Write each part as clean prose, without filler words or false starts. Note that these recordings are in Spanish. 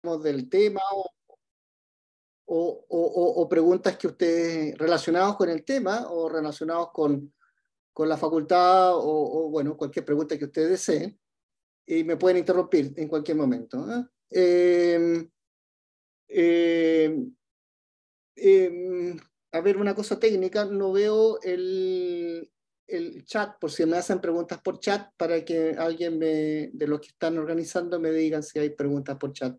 del tema o preguntas que ustedes relacionados con el tema o relacionados con la facultad bueno, cualquier pregunta que ustedes deseen, y me pueden interrumpir en cualquier momento. A ver, una cosa técnica, no veo el chat, por si me hacen preguntas por chat, para que alguien de los que están organizando me digan si hay preguntas por chat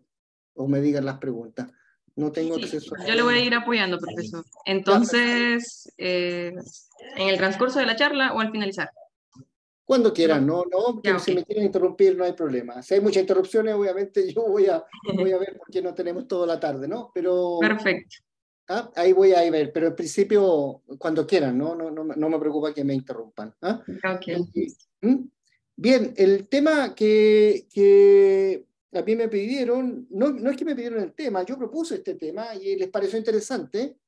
o me digan las preguntas. No tengo Sí, acceso a... yo le voy a ir apoyando, profesor. Ya, Entonces, en el transcurso de la charla o al finalizar. cuando quieran, no, Ya, que ok. si me quieren interrumpir no hay problema. Si hay muchas interrupciones, obviamente yo voy a ver por qué no tenemos toda la tarde, ¿no? Pero Perfecto. ahí voy a ir ver, pero en principio cuando quieran, no me preocupa que me interrumpan. Ok. ¿Mm? Bien, el tema que a mí me pidieron, no es que me pidieron el tema, yo propuse este tema y les pareció interesante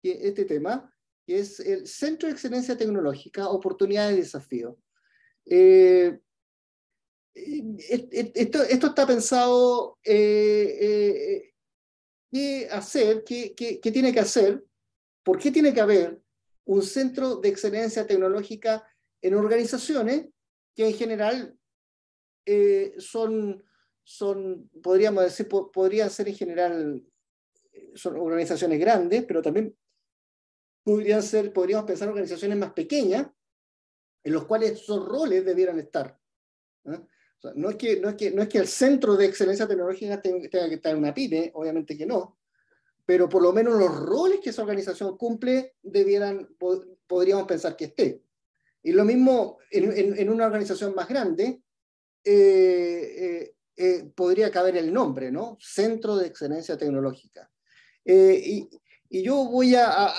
este tema, que es el Centro de Excelencia Tecnológica, Oportunidades y Desafíos. Esto está pensado, ¿qué hacer? ¿Qué tiene que hacer? ¿Por qué tiene que haber un centro de excelencia tecnológica en organizaciones que en general podríamos decir, podrían ser en general, son organizaciones grandes, pero también podríamos pensar en organizaciones más pequeñas, en los cuales esos roles debieran estar? O sea, no es que el centro de excelencia tecnológica tenga que estar en una pyme, obviamente que no, pero por lo menos los roles que esa organización cumple podríamos pensar que esté. Y lo mismo en una organización más grande, podría caber el nombre, ¿no? Centro de Excelencia Tecnológica. Y yo voy a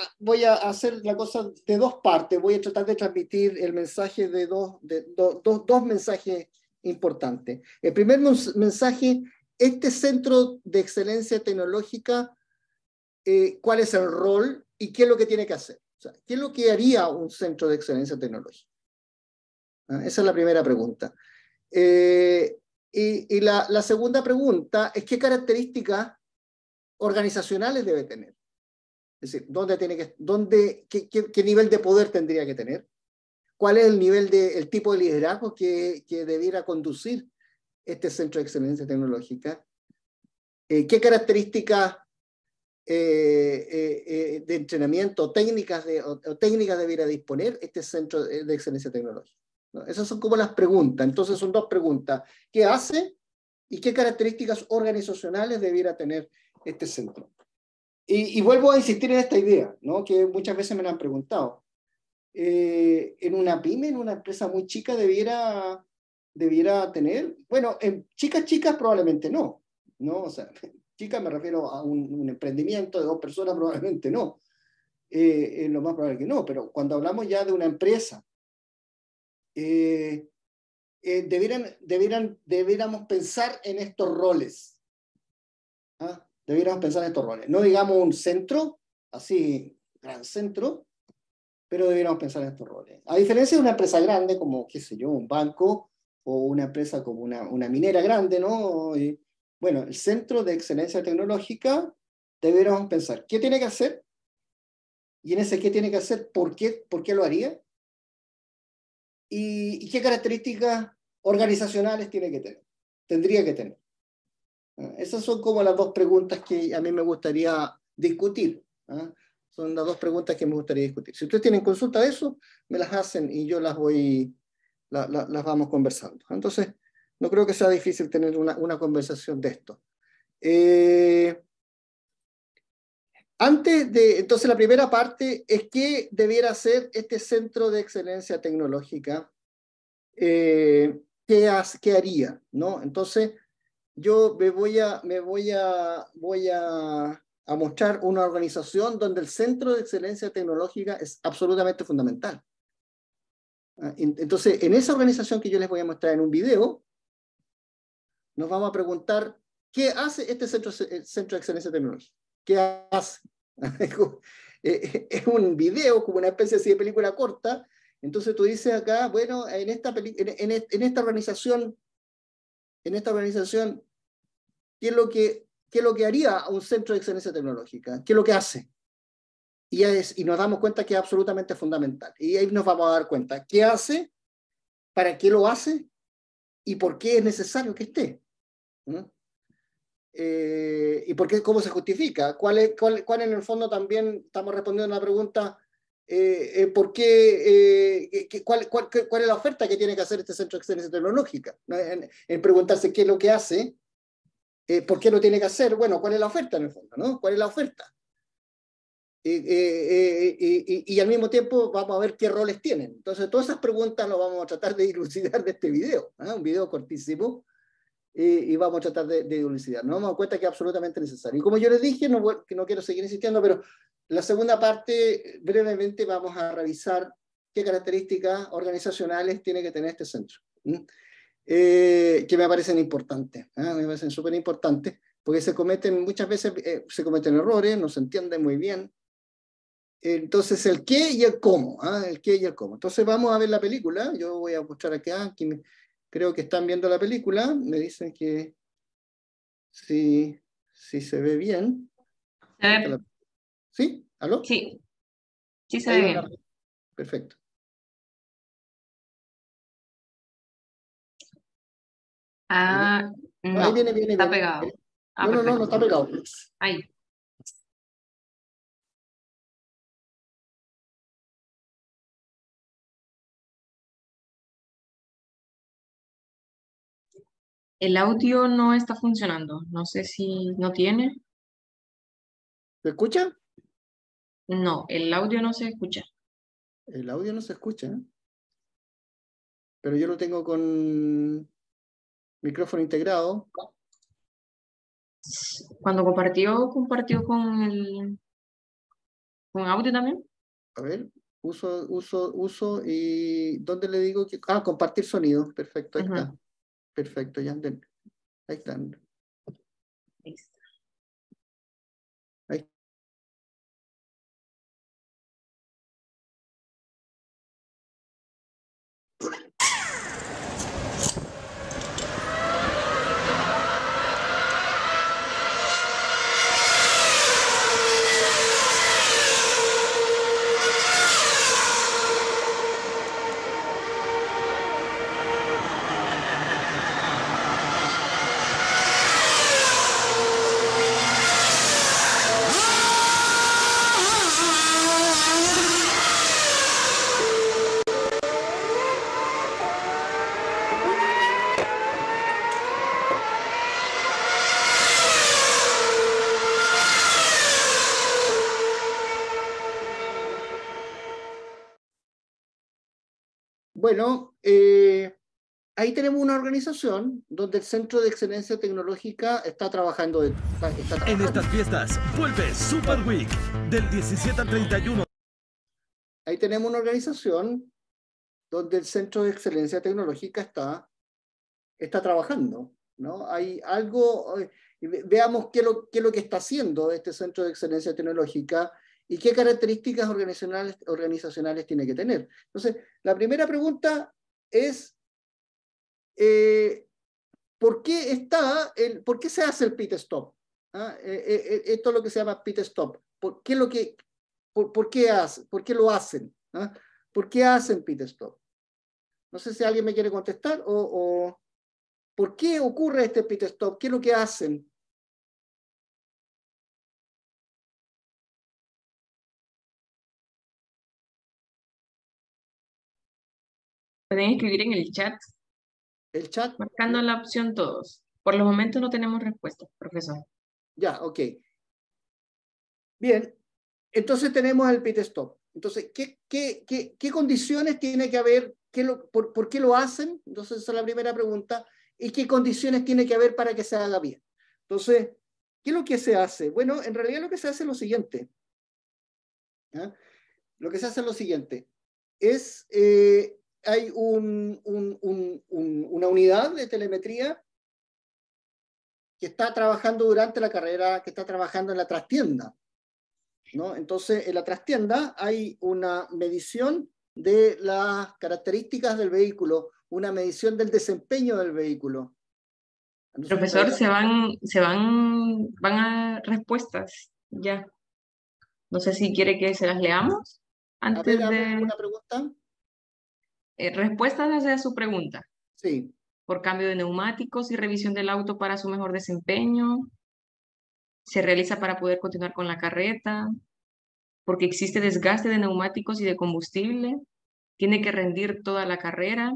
hacer la cosa de dos partes, voy a tratar de transmitir el mensaje de dos mensajes importantes. El primer mensaje, este Centro de Excelencia Tecnológica, cuál es el rol y qué es lo que tiene que hacer. O sea, ¿qué es lo que haría un centro de excelencia tecnológica? Esa es la primera pregunta. Y la segunda pregunta es qué características organizacionales debe tener. Es decir, qué nivel de poder tendría que tener, cuál es el tipo de liderazgo que debiera conducir este centro de excelencia tecnológica, qué características de entrenamiento o técnicas debiera disponer este centro de excelencia tecnológica, ¿no? Esas son como las preguntas. Entonces son dos preguntas: ¿qué hace y qué características organizacionales debiera tener este centro? Y vuelvo a insistir en esta idea, ¿no? Que muchas veces me la han preguntado. En una pyme, en una empresa muy chica, debiera tener, bueno, en chicas probablemente no, o sea, chicas me refiero a un emprendimiento de 2 personas, probablemente no, es lo más probable que no, pero cuando hablamos ya de una empresa, debiéramos pensar en estos roles, debiéramos pensar en estos roles, no digamos un centro, así, gran centro, pero deberíamos pensar en estos roles. A diferencia de una empresa grande, como, qué sé yo, un banco, o una empresa como una minera grande, ¿no? Bueno, el Centro de Excelencia Tecnológica, deberíamos pensar qué tiene que hacer, y en ese qué tiene que hacer, por qué lo haría, y qué características organizacionales tendría que tener. Esas son como las dos preguntas que a mí me gustaría discutir. Son las dos preguntas que me gustaría discutir. Si ustedes tienen consulta de eso, me las hacen y yo las vamos conversando. Entonces, no creo que sea difícil tener una conversación de esto. Entonces, la primera parte es qué debiera ser este Centro de Excelencia Tecnológica. ¿Qué haría? ¿No? Entonces, yo voy a mostrar una organización donde el Centro de Excelencia Tecnológica es absolutamente fundamental. Entonces, en esa organización que yo les voy a mostrar en un video, nos vamos a preguntar qué hace este Centro de Excelencia Tecnológica. ¿Qué hace? Es un video, como una especie de película corta. Entonces tú dices acá, bueno, en esta organización, ¿qué es lo que qué es lo que haría un centro de excelencia tecnológica, qué es lo que hace. Y nos damos cuenta que es absolutamente fundamental. Y ahí nos vamos a dar cuenta qué hace, para qué lo hace y por qué es necesario que esté. ¿No? Y por qué, cómo se justifica. ¿Cuál en el fondo también estamos respondiendo a la pregunta, ¿por qué, cuál es la oferta que tiene que hacer este centro de excelencia tecnológica? ¿No? En preguntarse qué es lo que hace, por qué lo tiene que hacer, bueno, ¿cuál es la oferta en el fondo? ¿No? ¿Cuál es la oferta? Y al mismo tiempo vamos a ver qué roles tienen. Entonces, todas esas preguntas las vamos a tratar de dilucidar de este video, ¿eh? Un video cortísimo, y vamos a tratar de dilucidar. Nos damos cuenta que es absolutamente necesario. Y como yo les dije, que no quiero seguir insistiendo, pero la segunda parte, brevemente, vamos a revisar qué características organizacionales tiene que tener este centro, que me parecen importantes, me parecen súper importantes, porque muchas veces se cometen errores, no se entienden muy bien. Entonces, el qué y el cómo, el qué y el cómo. Entonces, vamos a ver la película. Yo voy a mostrar acá, aquí creo que están viendo la película. Me dicen que sí, sí se ve bien. ¿Sí? ¿Aló? Sí, sí se Ahí ve va bien. Perfecto. Ah, No, ahí no, viene, está pegado. Ah, No, perfecto. no está pegado. Ahí. El audio no está funcionando. No sé si no tiene. ¿Se escucha? No, el audio no se escucha. El audio no se escucha, pero yo lo tengo con micrófono integrado. Cuando compartió con audio también. A ver, uso y ¿dónde le digo que? Ah, compartir sonido. Perfecto, ahí Ujú. está. Perfecto, ya. Ahí están. Ahí está. Ahí. Bueno, ahí tenemos una organización donde el Centro de Excelencia Tecnológica está trabajando. En estas fiestas, vuelve Super Week del 17 al 31. Ahí tenemos una organización donde el Centro de Excelencia Tecnológica está trabajando, ¿no? Hay algo, veamos qué es lo que está haciendo este Centro de Excelencia Tecnológica y qué características organizacionales tiene que tener. Entonces, la primera pregunta es, ¿por qué se hace el pit stop? Esto es lo que se llama pit stop. ¿Por qué lo hacen? ¿Por qué hacen pit stop? No sé si alguien me quiere contestar o ¿por qué ocurre este pit stop? ¿Qué es lo que hacen? Pueden escribir en el chat, ¿El chat? marcando la opción todos. Por los momentos no tenemos respuesta, profesor. Ya, ok. Bien, entonces tenemos el pit stop. Entonces, ¿qué condiciones tiene que haber? ¿Por qué lo hacen? Entonces, esa es la primera pregunta. ¿Y qué condiciones tiene que haber para que se haga bien? Entonces, ¿qué es lo que se hace? Bueno, en realidad lo que se hace es lo siguiente. ¿Ya? Lo que se hace es lo siguiente. Hay una unidad de telemetría que está trabajando durante la carrera, que está trabajando en la trastienda, ¿no? Entonces, en la trastienda hay una medición de las características del vehículo, una medición del desempeño del vehículo. Entonces, Profesor, van a respuestas ya. No sé si quiere que se las leamos a ver, antes de ¿alguna pregunta? respuestas hacia su pregunta. Sí. Por cambio de neumáticos y revisión del auto para su mejor desempeño. Se realiza para poder continuar con la carreta. Porque existe desgaste de neumáticos y de combustible. Tiene que rendir toda la carrera.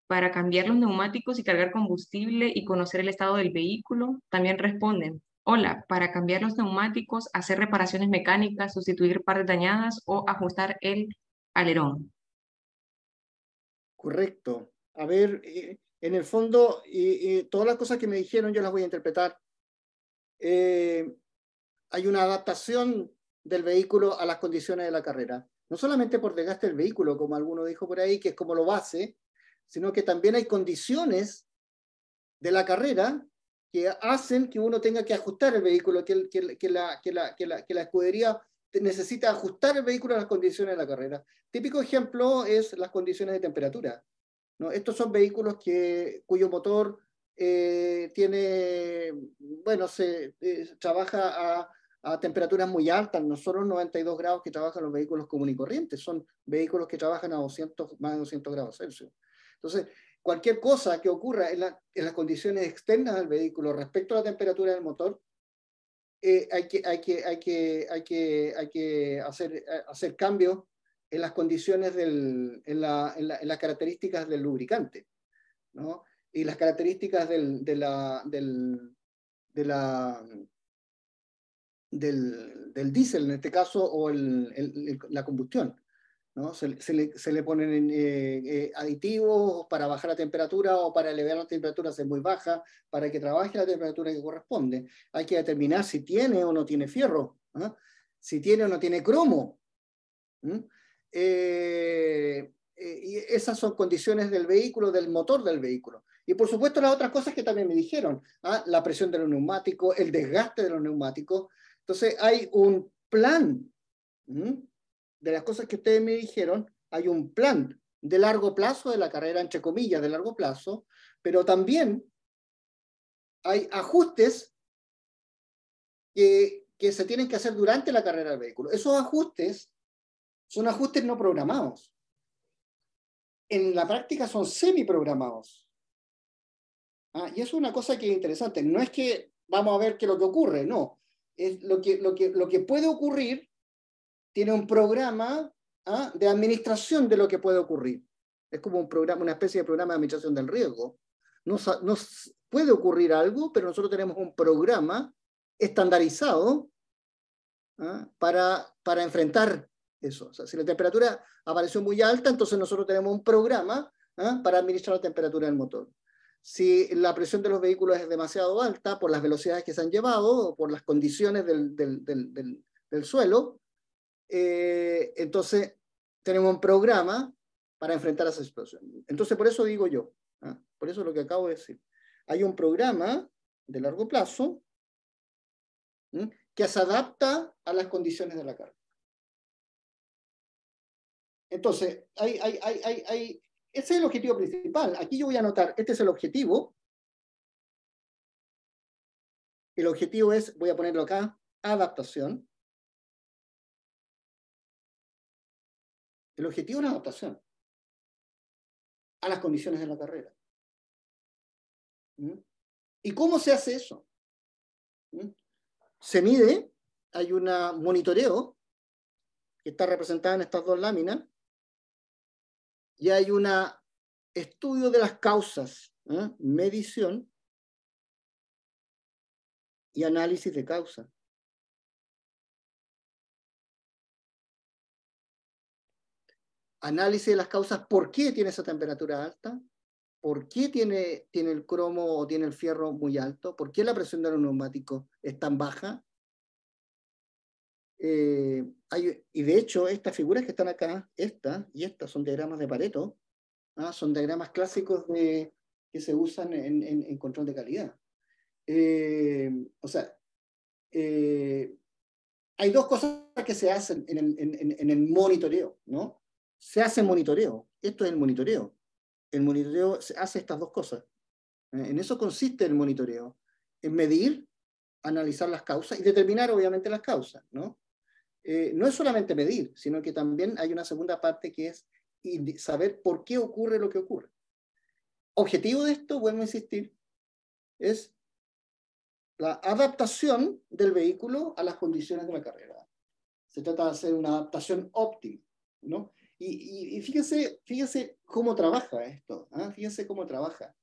Para cambiar los neumáticos y cargar combustible y conocer el estado del vehículo. También responden, hola, para cambiar los neumáticos, hacer reparaciones mecánicas, sustituir partes dañadas o ajustar el alerón. Correcto. A ver, en el fondo, todas las cosas que me dijeron yo las voy a interpretar. Hay una adaptación del vehículo a las condiciones de la carrera. No solamente por desgaste del vehículo, como alguno dijo por ahí, que es como lo base, sino que también hay condiciones de la carrera que hacen que uno tenga que ajustar el vehículo, que la escudería necesita ajustar el vehículo a las condiciones de la carrera. Típico ejemplo es las condiciones de temperatura, ¿no? Estos son vehículos cuyo motor trabaja a temperaturas muy altas, no son los 92 grados que trabajan los vehículos comunes y corrientes, son vehículos que trabajan a más de 200 grados Celsius. Entonces, cualquier cosa que ocurra en las condiciones externas del vehículo respecto a la temperatura del motor, hay que hacer cambios en las condiciones, en las características del lubricante, ¿no? Y las características del diésel, en este caso, o la combustión, ¿no? Se le ponen aditivos para bajar la temperatura o para elevar la temperatura a ser muy baja, para que trabaje la temperatura que corresponde. Hay que determinar si tiene o no tiene fierro, ¿no? Si tiene o no tiene cromo. Y esas son condiciones del vehículo, del motor del vehículo. Y por supuesto las otras cosas que también me dijeron, la presión de los neumáticos, el desgaste de los neumáticos. Entonces hay un plan, de las cosas que ustedes me dijeron, hay un plan de largo plazo de la carrera, entre comillas, de largo plazo, pero también hay ajustes que se tienen que hacer durante la carrera del vehículo. Esos ajustes son ajustes no programados. En la práctica son semiprogramados. Y eso es una cosa que es interesante. No es que vamos a ver qué es lo que ocurre, no. Es lo que puede ocurrir tiene un programa de administración de lo que puede ocurrir. Es como un programa, una especie de programa de administración del riesgo. No puede ocurrir algo, pero nosotros tenemos un programa estandarizado para enfrentar eso. O sea, si la temperatura apareció muy alta, entonces nosotros tenemos un programa para administrar la temperatura del motor. Si la presión de los vehículos es demasiado alta por las velocidades que se han llevado o por las condiciones del suelo, entonces tenemos un programa para enfrentar esa situación. Entonces, por eso digo yo, por eso es lo que acabo de decir. Hay un programa de largo plazo que se adapta a las condiciones de la carga. Entonces, ese es el objetivo principal. Aquí yo voy a anotar, este es el objetivo. El objetivo es, voy a ponerlo acá, adaptación. El objetivo es la adaptación a las condiciones de la carrera. ¿Y cómo se hace eso? Se mide, hay un monitoreo que está representado en estas dos láminas, y hay un estudio de las causas, medición y análisis de causa. Análisis de las causas, ¿por qué tiene esa temperatura alta? ¿Por qué tiene el cromo o tiene el fierro muy alto? ¿Por qué la presión de los neumáticos es tan baja? Y de hecho, estas figuras que están acá, esta y esta, son diagramas de Pareto, son diagramas clásicos que se usan en control de calidad. O sea, hay dos cosas que se hacen en el monitoreo, ¿no? Se hace monitoreo. Esto es el monitoreo. El monitoreo hace estas dos cosas. En eso consiste el monitoreo, en medir, analizar las causas y determinar obviamente las causas, ¿no? No es solamente medir, sino que también hay una segunda parte que es saber por qué ocurre lo que ocurre. Objetivo de esto, vuelvo a insistir, es la adaptación del vehículo a las condiciones de la carrera. Se trata de hacer una adaptación óptima, ¿no? Y fíjese cómo trabaja esto, ¿eh? Fíjese cómo trabaja.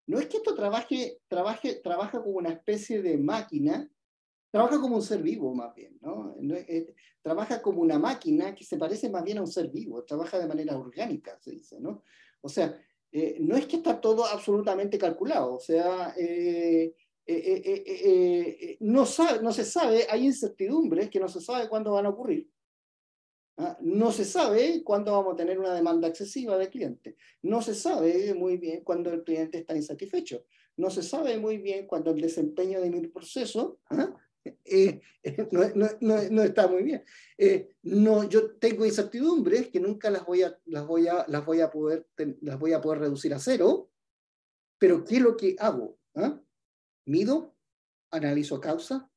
No es que esto trabaja como una especie de máquina, trabaja como un ser vivo más bien, ¿no? Trabaja como una máquina que se parece más bien a un ser vivo, trabaja de manera orgánica, se dice, ¿no? O sea, no es que está todo absolutamente calculado, o sea, no se sabe, hay incertidumbres que no se sabe cuándo van a ocurrir. ¿Ah? No se sabe cuándo vamos a tener una demanda excesiva de clientes. No se sabe muy bien cuándo el cliente está insatisfecho. No se sabe muy bien cuándo el desempeño de mi proceso no está muy bien. Yo tengo incertidumbres que nunca las voy a poder reducir a cero, pero ¿qué es lo que hago? ¿Ah? Mido, analizo causa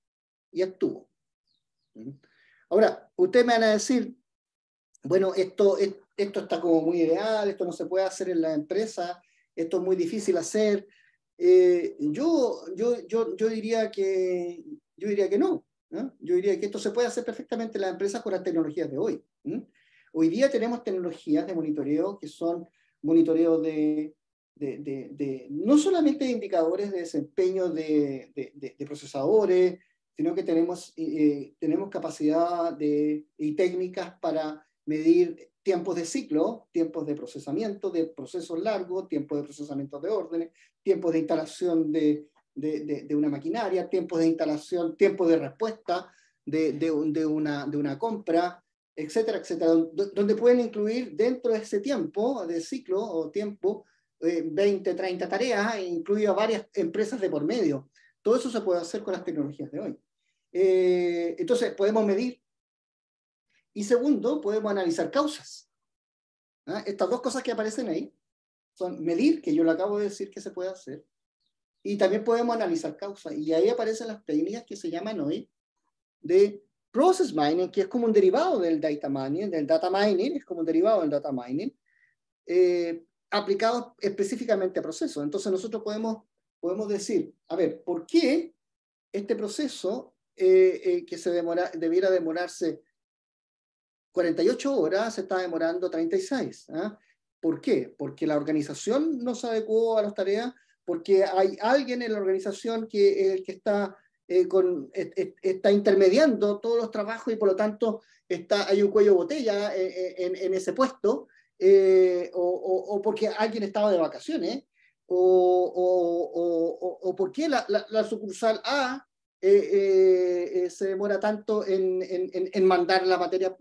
y actúo. Ahora, ustedes me van a decir, bueno, esto está como muy ideal, esto no se puede hacer en la empresa, esto es muy difícil hacer. Yo diría que no, ¿no? Yo diría que esto se puede hacer perfectamente en las empresas con las tecnologías de hoy. Hoy día tenemos tecnologías de monitoreo que son monitoreo no solamente de indicadores de desempeño de procesadores, sino que tenemos capacidad y técnicas para medir tiempos de ciclo, tiempos de procesamiento, de procesos largos, tiempos de procesamiento de órdenes, tiempos de instalación de una maquinaria, tiempos de instalación, tiempos de respuesta de una compra, etcétera, etcétera, donde pueden incluir dentro de ese tiempo de ciclo o tiempo 20, 30 tareas, incluye a varias empresas de por medio. Todo eso se puede hacer con las tecnologías de hoy. Entonces, podemos medir. Y segundo, podemos analizar causas. ¿Ah? Estas dos cosas que aparecen ahí son medir, que yo le acabo de decir que se puede hacer, y también podemos analizar causas. Y ahí aparecen las técnicas que se llaman hoy de process mining, que es como un derivado del data mining, es como un derivado del data mining, aplicado específicamente a procesos. Entonces nosotros podemos decir, a ver, ¿por qué este proceso que debiera demorarse 48 horas se está demorando 36? ¿Ah? ¿Por qué? Porque la organización no se adecuó a las tareas, porque hay alguien en la organización que está, está intermediando todos los trabajos y por lo tanto hay un cuello de botella en ese puesto, o porque alguien estaba de vacaciones, o porque la sucursal A se demora tanto en mandar la materia,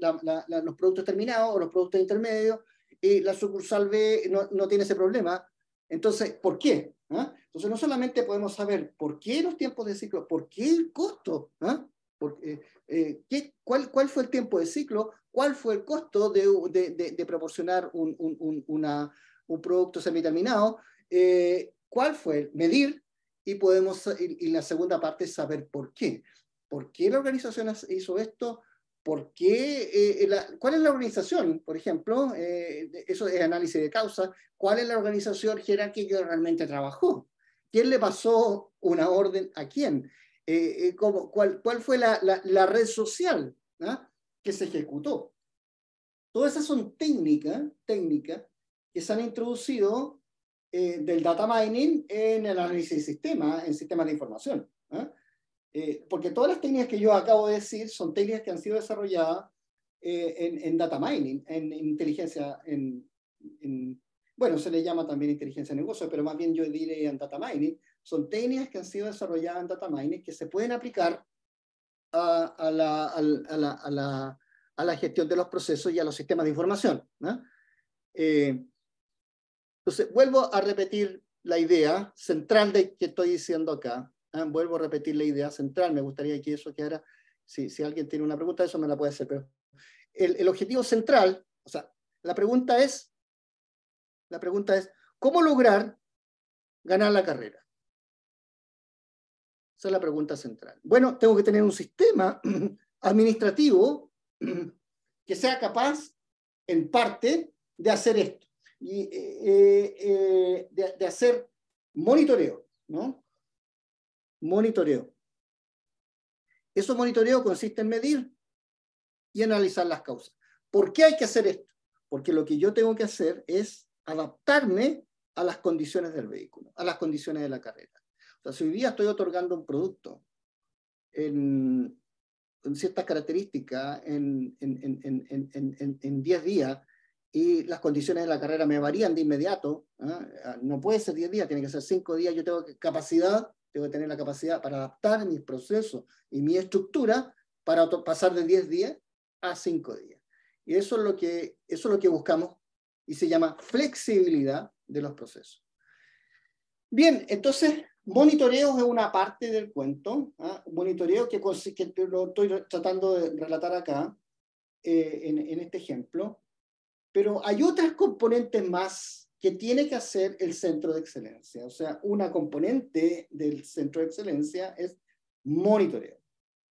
los productos terminados o los productos intermedios, y la sucursal B no tiene ese problema. Entonces, ¿por qué? ¿Ah? Entonces, no solamente podemos saber por qué los tiempos de ciclo, por qué el costo, ¿ah? ¿Cuál fue el tiempo de ciclo? ¿Cuál fue el costo de proporcionar un producto semiterminado? ¿Cuál fue? Medir. Y la segunda parte es saber por qué. ¿Por qué la organización hizo esto? ¿Por qué, ¿cuál es la organización? Por ejemplo, eso es análisis de causa. ¿Cuál es la organización jerárquica que realmente trabajó? ¿Quién le pasó una orden a quién? ¿Cuál fue la red social, ¿ah? que se ejecutó? Todas esas son técnicas que se han introducido del data mining en el análisis de sistemas, en sistemas de información. Porque todas las técnicas que yo acabo de decir son técnicas que han sido desarrolladas en data mining, en inteligencia, bueno, se le llama también inteligencia de negocio, pero más bien yo diré en data mining. Son técnicas que han sido desarrolladas en data mining que se pueden aplicar a la gestión de los procesos y a los sistemas de información. Entonces, vuelvo a repetir la idea central de que estoy diciendo acá. Vuelvo a repetir la idea central. Me gustaría que eso quedara, si alguien tiene una pregunta, eso me la puede hacer. Pero el objetivo central, o sea, la pregunta es, ¿cómo lograr ganar la carrera? Esa es la pregunta central. Bueno, tengo que tener un sistema administrativo que sea capaz, en parte, de hacer esto. Y de hacer monitoreo, ¿no? Monitoreo. Ese monitoreo consiste en medir y analizar las causas. ¿Por qué hay que hacer esto? Porque lo que yo tengo que hacer es adaptarme a las condiciones del vehículo, a las condiciones de la carrera. O sea, si hoy día estoy otorgando un producto en ciertas características en 10 días y las condiciones de la carrera me varían de inmediato, no puede ser 10 días, tiene que ser 5 días, yo tengo capacidad, tengo que tener la capacidad para adaptar mis procesos y mi estructura para pasar de 10 días a 5 días. Y eso es lo que buscamos y se llama flexibilidad de los procesos. Bien, entonces, monitoreo es una parte del cuento, monitoreo que lo estoy tratando de relatar acá, en este ejemplo, pero hay otras componentes más que tiene que hacer el centro de excelencia. O sea, una componente del centro de excelencia es monitoreo.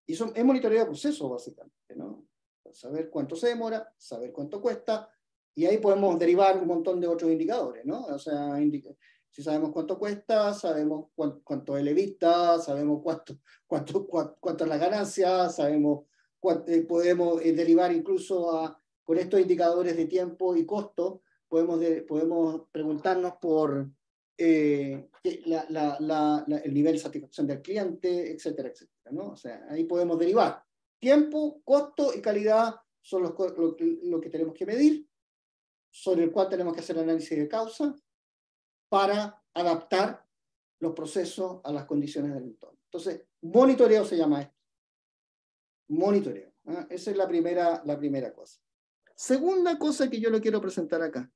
Y es monitoreo de proceso, básicamente, ¿no? Saber cuánto se demora, saber cuánto cuesta, y ahí podemos derivar un montón de otros indicadores, ¿no? O sea, si sabemos cuánto cuesta, sabemos cuánto es el EBITDA, sabemos cuánto es la ganancia, sabemos podemos derivar incluso con estos indicadores de tiempo y costo, podemos preguntarnos por el nivel de satisfacción del cliente, etcétera, etcétera, ¿no? O sea, ahí podemos derivar. Tiempo, costo y calidad son lo que tenemos que medir, sobre el cual tenemos que hacer análisis de causa para adaptar los procesos a las condiciones del entorno. Entonces, monitoreo se llama esto. Monitoreo. Esa es la primera cosa. Segunda cosa que yo le quiero presentar acá.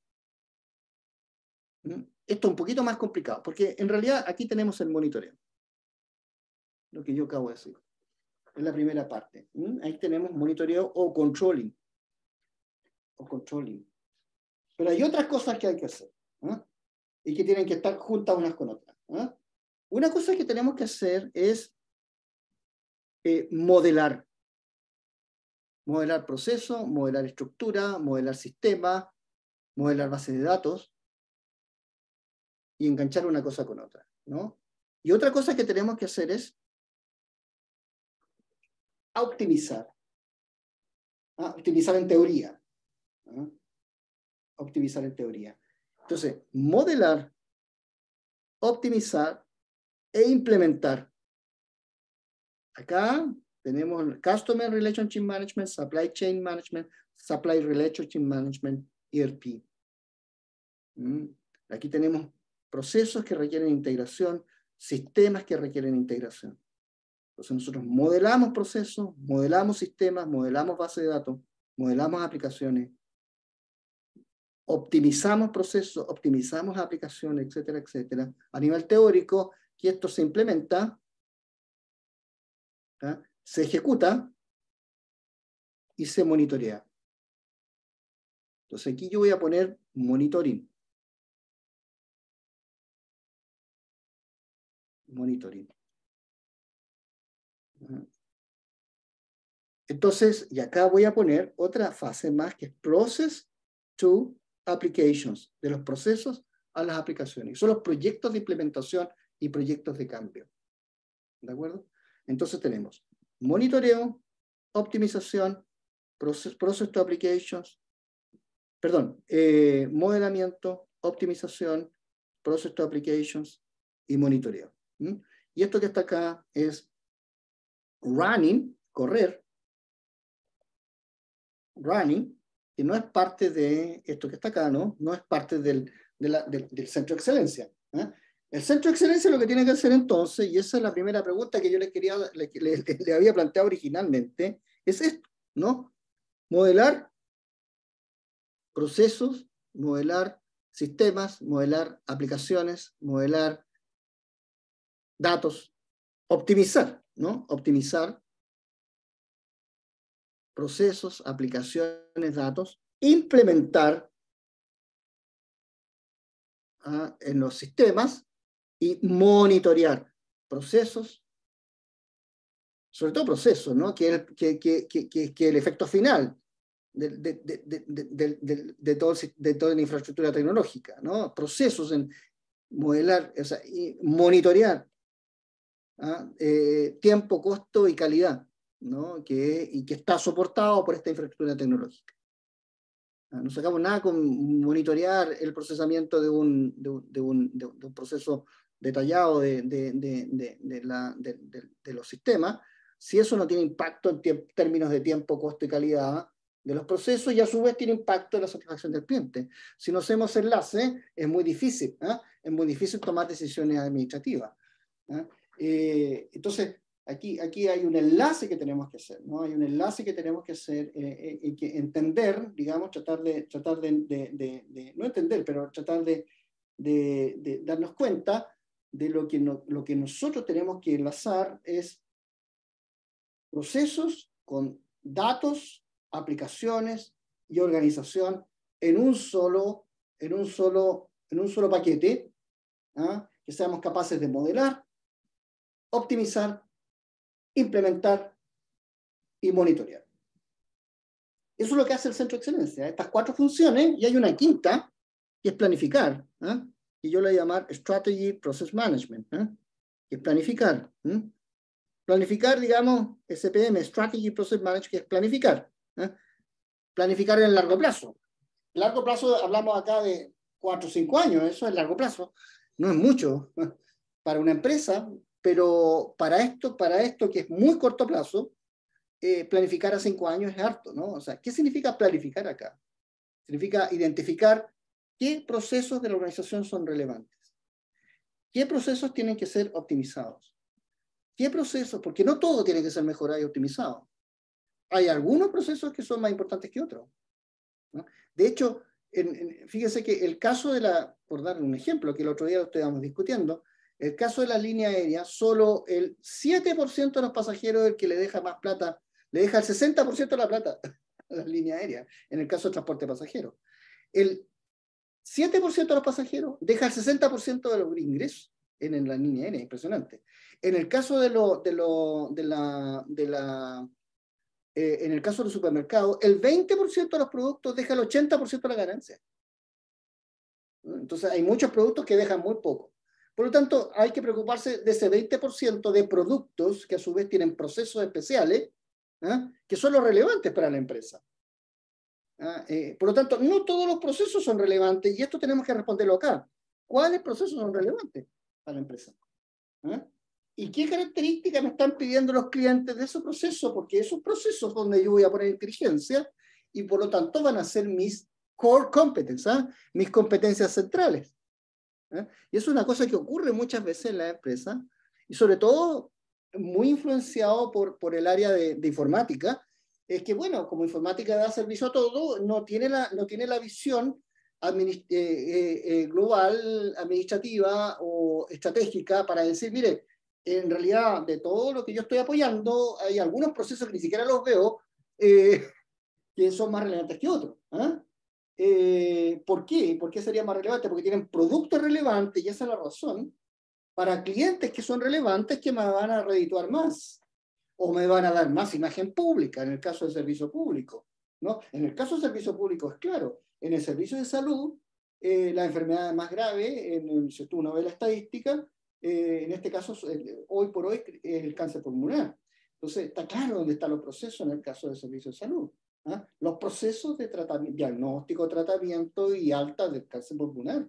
Esto es un poquito más complicado, porque en realidad aquí tenemos el monitoreo. Lo que yo acabo de decir. Es la primera parte. Ahí tenemos monitoreo o controlling. Pero hay otras cosas que hay que hacer. Y que tienen que estar juntas unas con otras. Una cosa que tenemos que hacer es modelar. Modelar proceso, modelar estructura, modelar sistema, modelar base de datos y enganchar una cosa con otra, ¿no? Y otra cosa que tenemos que hacer es optimizar. Optimizar en teoría. Optimizar en teoría. Entonces, modelar, optimizar e implementar. Acá tenemos Customer Relationship Management, Supply Chain Management, Supply Relationship Management, ERP. Aquí tenemos procesos que requieren integración, sistemas que requieren integración. Entonces nosotros modelamos procesos, modelamos sistemas, modelamos bases de datos, modelamos aplicaciones, optimizamos procesos, optimizamos aplicaciones, etcétera, etcétera. A nivel teórico, que esto se implementa, se ejecuta y se monitorea. Entonces aquí yo voy a poner monitoring. Monitoring. Entonces, y acá voy a poner otra fase más que es Process to Applications, de los procesos a las aplicaciones. Son los proyectos de implementación y proyectos de cambio. ¿De acuerdo? Entonces tenemos monitoreo, optimización, process to applications, modelamiento, optimización, process to applications y monitoreo. Y esto que está acá es running, correr, running, que no es parte de esto que está acá, ¿no? No es parte del centro de excelencia. El centro de excelencia lo que tiene que hacer entonces, y esa es la primera pregunta que yo le había planteado originalmente, es esto, ¿no? Modelar procesos, modelar sistemas, modelar aplicaciones, modelar datos, optimizar, ¿no? Optimizar procesos, aplicaciones, datos, implementar en los sistemas y monitorear procesos, sobre todo procesos, ¿no? que el efecto final de toda la infraestructura tecnológica, ¿no? Procesos en modelar, o sea, y monitorear tiempo, costo y calidad, ¿no? y que está soportado por esta infraestructura tecnológica. No sacamos nada con monitorear el procesamiento de un proceso detallado de los sistemas, si eso no tiene impacto en términos de tiempo, costo y calidad de los procesos, y a su vez tiene impacto en la satisfacción del cliente. Si no hacemos enlace, es muy difícil, es muy difícil tomar decisiones administrativas. Entonces, aquí hay un enlace que tenemos que hacer, ¿no? Hay un enlace que tenemos que hacer y que entender, digamos, tratar de no entender, pero tratar de darnos cuenta de lo que nosotros tenemos que enlazar es procesos con datos, aplicaciones y organización en un solo paquete, que seamos capaces de modelar, optimizar, implementar y monitorear. Eso es lo que hace el Centro de Excelencia. Estas 4 funciones, y hay una quinta, que es planificar, y yo la voy a llamar Strategy Process Management, que es planificar. Planificar, digamos, SPM, Strategy Process Management, que es planificar. Planificar en el largo plazo. Largo plazo, hablamos acá de 4 o 5 años, eso es largo plazo. No es mucho para una empresa, pero para esto que es muy corto plazo, planificar a 5 años es harto, ¿no? O sea, ¿qué significa planificar acá? Significa identificar qué procesos de la organización son relevantes, qué procesos tienen que ser optimizados, qué procesos, porque no todo tiene que ser mejorado y optimizado. Hay algunos procesos que son más importantes que otros, ¿no? De hecho, fíjense que el caso por darle un ejemplo, que el otro día lo estábamos discutiendo, el caso de las líneas aéreas, solo el 7% de los pasajeros es el que le deja más plata, le deja el 60% de la plata a las líneas aéreas, en el caso del transporte de pasajeros. El 7% de los pasajeros deja el 60% de los ingresos en la línea aérea, impresionante. En el caso en el caso del supermercado, el 20% de los productos deja el 80% de la ganancia. Entonces hay muchos productos que dejan muy poco. Por lo tanto, hay que preocuparse de ese 20% de productos que a su vez tienen procesos especiales, que son los relevantes para la empresa. Por lo tanto, no todos los procesos son relevantes, y esto tenemos que responderlo acá. ¿Cuáles procesos son relevantes para la empresa? ¿Y qué características me están pidiendo los clientes de esos procesos? Porque esos procesos donde yo voy a poner inteligencia, y por lo tanto van a ser mis core competencies, mis competencias centrales. Y eso es una cosa que ocurre muchas veces en la empresa, y sobre todo muy influenciado por el área de informática. Es que, bueno, como informática da servicio a todo, no tiene la visión global, administrativa o estratégica para decir, mire, en realidad de todo lo que yo estoy apoyando, hay algunos procesos que ni siquiera los veo, que son más relevantes que otros. ¿Por qué? ¿Por qué sería más relevante? Porque tienen productos relevantes, y esa es la razón, para clientes que son relevantes, que me van a redituar más, o me van a dar más imagen pública, en el caso del servicio público, ¿no? En el caso del servicio público es claro, en el servicio de salud, la enfermedad más grave, si uno ve la estadística, en este caso, hoy por hoy, es el cáncer pulmonar. Entonces, está claro dónde están los procesos en el caso del servicio de salud. Los procesos de diagnóstico, tratamiento y alta del cáncer pulmonar.